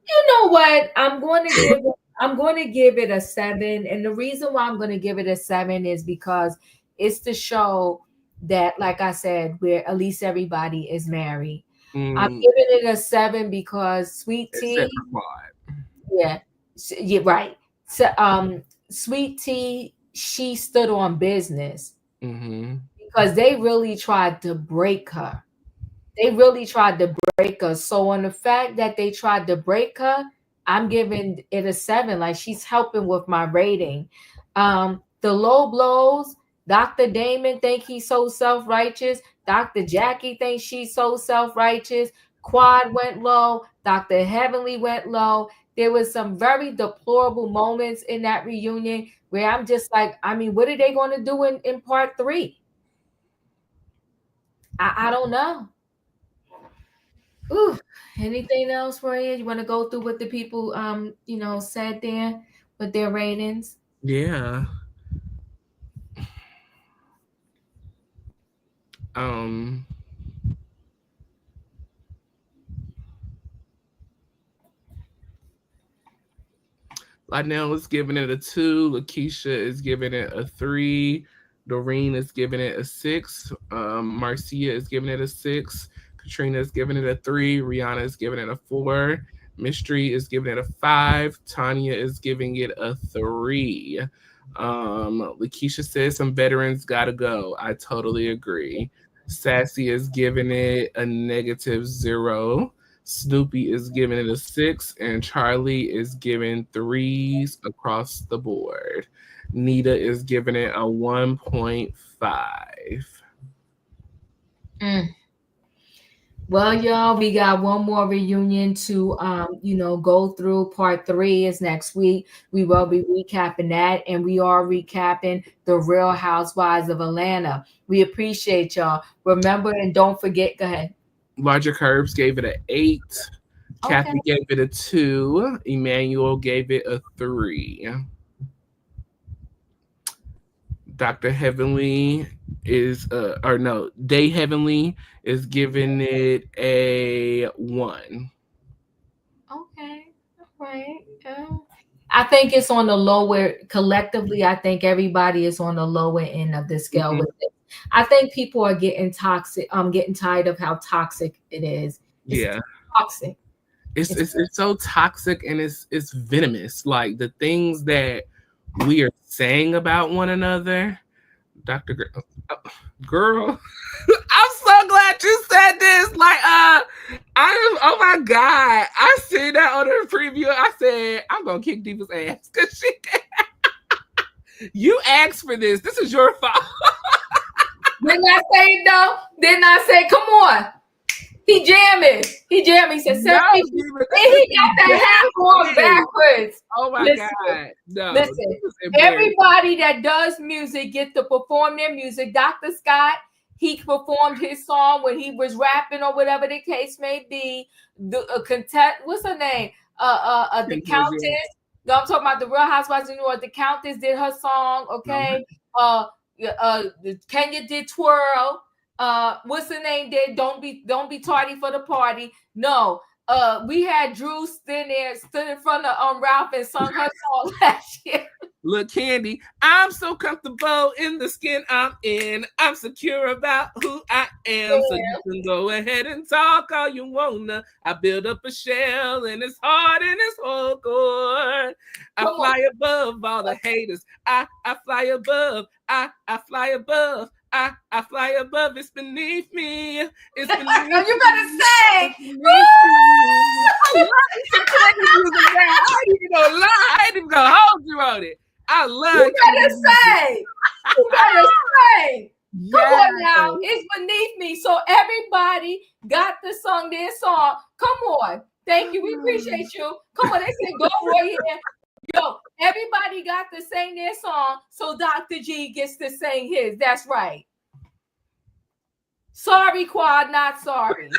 You know what? I'm going to give it a 7, and the reason why I'm going to give it a 7 is because it's the show that, like I said, where at least everybody is married. I'm giving it a 7 because Sweet Tea. Yeah, right. So, Sweet Tea, she stood on business because they really tried to break her. So on the fact that they tried to break her, I'm giving it a 7. Like, she's helping with my rating. The low blows, Dr. Damon think he's so self-righteous. Dr. Jackie thinks she's so self-righteous. Quad went low. Dr. Heavenly went low. There was some very deplorable moments in that reunion where I'm just like, I mean, what are they going to do in part 3? I don't know. Ooh, anything else for you? You want to go through what the people said there with their ratings? Yeah. Lionel is giving it a 2. Lakeisha is giving it a 3. Doreen is giving it a 6. Marcia is giving it a 6. Katrina is giving it a 3. Rihanna is giving it a 4. Mystery is giving it a 5. Tanya is giving it a 3. Lakeisha says some veterans gotta go. I totally agree. Sassy is giving it a -0. Snoopy is giving it a 6, and Charlie is giving 3s across the board. Nita is giving it a 1.5. Well, y'all, we got one more reunion to go through. Part 3 is next week. We will be recapping that, and we are recapping the Real Housewives of Atlanta. We appreciate y'all. Remember, and don't forget, go ahead. Logic Herbs gave it an 8. Okay. Kathy gave it a 2. Emmanuel gave it a 3. Dr. Heavenly is Day Heavenly is giving it a 1. Okay, all right. I think it's on the lower, collectively, I think everybody is on the lower end of the scale with it. I think people are getting toxic. I'm getting tired of how toxic it is. It's toxic. It's so toxic, and it's venomous. Like the things that we are saying about one another. Girl, I'm so glad you said this. Like, oh my God, I see that on the preview. I said I'm gonna kick Diva's ass because you asked for this. This is your fault. Didn't I say it though? Didn't I say, come on? He jamming. He said, no, and he got that half on backwards. Oh my God. No. Listen, everybody that does music gets to perform their music. Dr. Scott, he performed his song when he was rapping or whatever the case may be. The Contessa, what's her name? The Countess. No, I'm talking about the Real Housewives of New York. The Countess did her song, okay? Kenya did Twirl. What's the name did don't be tardy for the party. No, we had Drew stood in front of Ralph and sung her song last year. Look, Candy, I'm so comfortable in the skin I'm in. I'm secure about who I am. So you can go ahead and talk all you wanna. I build up a shell and it's hard and it's hardcore. I fly above all the haters. I fly above. I fly above. I fly above. It's beneath me. It's beneath me. You better say. I ain't even gonna lie. I ain't even gonna hold you on it. I love you. Better say. You better say. Come on now. It's beneath me. So everybody got to sing their song. Come on. Thank you. We appreciate you. Come on. They said go right here. Yo, Everybody got to sing their song, so Dr. G gets to sing his. That's right. Sorry, Quad, not sorry.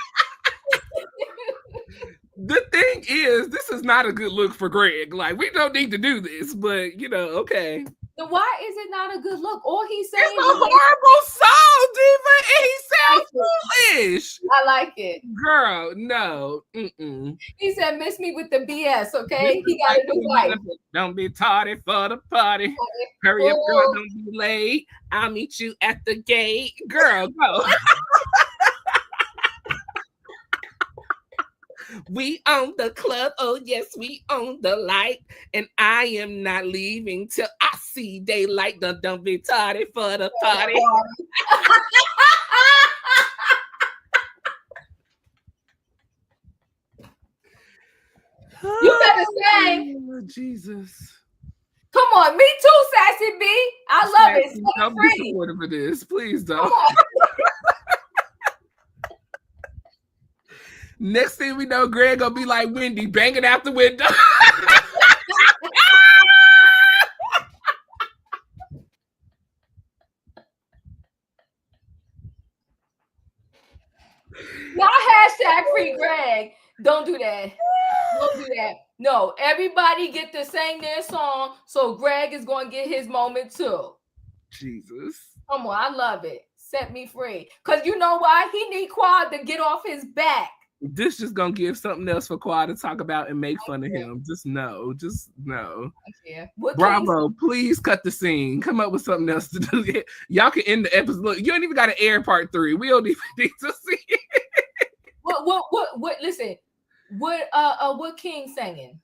The thing is, this is not a good look for Greg. Like, we don't need to do this, but okay. Then why is it not a good look? All he's saying It's a horrible song, Diva, and he sounds foolish. I like it. Girl, no. Mm-mm. He said, miss me with the BS, okay? He got a new wife. Don't be tardy for the party. Hurry up, girl, don't be late. I'll meet you at the gate. Girl, go. We own the club, oh yes, we own the light, and I am not leaving till I see daylight. Don't be tardy for the party. You better say, oh, Jesus. Come on, me too, Sassy B. I love it. Don't be supportive for this, please don't. Next thing we know, Greg gonna be like Wendy, banging out the window. Not hashtag free Greg. Don't do that. Don't do that. No, everybody get to sing their song, so Greg is going to get his moment too. Jesus. Come on, I love it. Set me free. Because you know why? He need Quad to get off his back. This just gonna give something else for Quad to talk about and make fun of him. Just no. Yeah. Bravo, please cut the scene. Come up with something else to do. Y'all can end the episode. Look, you ain't even got to air part 3. We don't even need to see it. What? Listen, what King singing?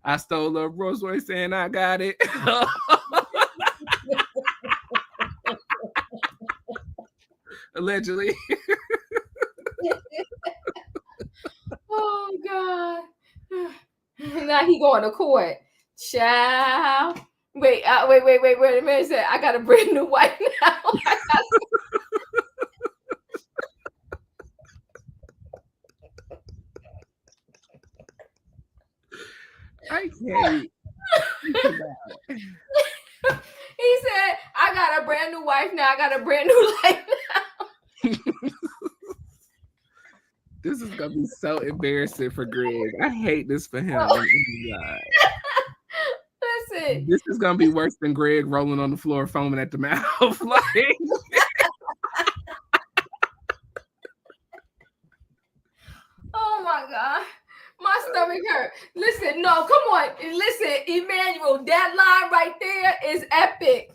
I stole a Rolls Royce and I got it. Allegedly. Oh God! Now he going to court. Child. Wait a minute. I got a brand new wife now. I can't. He said, I got a brand new wife now. I got a brand new life now. This is gonna be so embarrassing for Greg. I hate this for him. Listen, this is gonna be worse than Greg rolling on the floor, foaming at the mouth. Like, oh my God, my stomach hurt. Listen, no, come on. Listen, Emmanuel, that line right there is epic.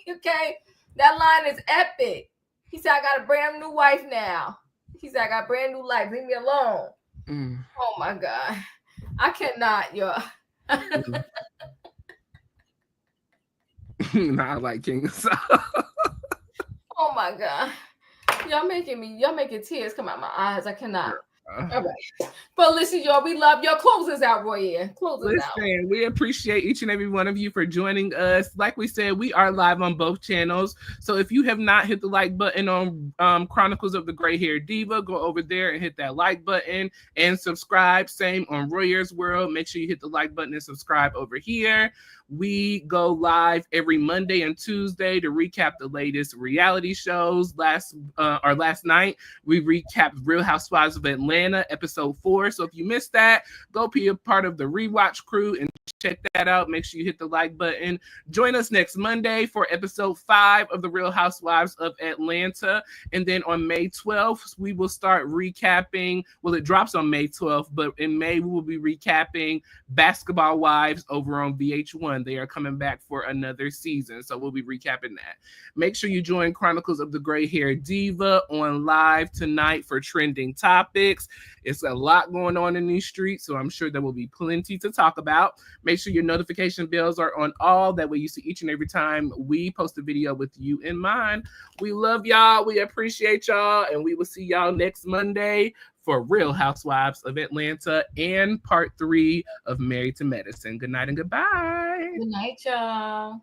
Okay, that line is epic. He said, I got a brand new wife now. He said, I got a brand new life. Leave me alone. Oh my God. I cannot, y'all. Nah, I like King. Oh my God. Y'all making tears come out my eyes. I cannot. All right. But listen, y'all, we love your close us out, Roy. Listen, we appreciate each and every one of you for joining us. Like we said, we are live on both channels. So if you have not hit the like button on Chronicles of the Gray Hair Diva, go over there and hit that like button and subscribe. Same on Royer's World. Make sure you hit the like button and subscribe over here. We go live every Monday and Tuesday to recap the latest reality shows. Last night, we recapped Real Housewives of Atlanta, episode 4. So if you missed that, go be a part of the rewatch crew and check that out. Make sure you hit the like button. Join us next Monday for episode 5 of the Real Housewives of Atlanta. And then on May 12th, we will start recapping. Well, it drops on May 12th, but in May, we will be recapping Basketball Wives over on VH1. They are coming back for another season, so we'll be recapping that. Make sure you join Chronicles of the Gray Hair Diva on live tonight for trending topics. It's a lot going on in these streets, so I'm sure there will be plenty to talk about. Make sure your notification bells are on all. That way you see each and every time we post a video with you in mind. We love y'all. We appreciate y'all, and we will see y'all next Monday for Real Housewives of Atlanta and part 3 of Married to Medicine. Good night and goodbye. Good night, y'all.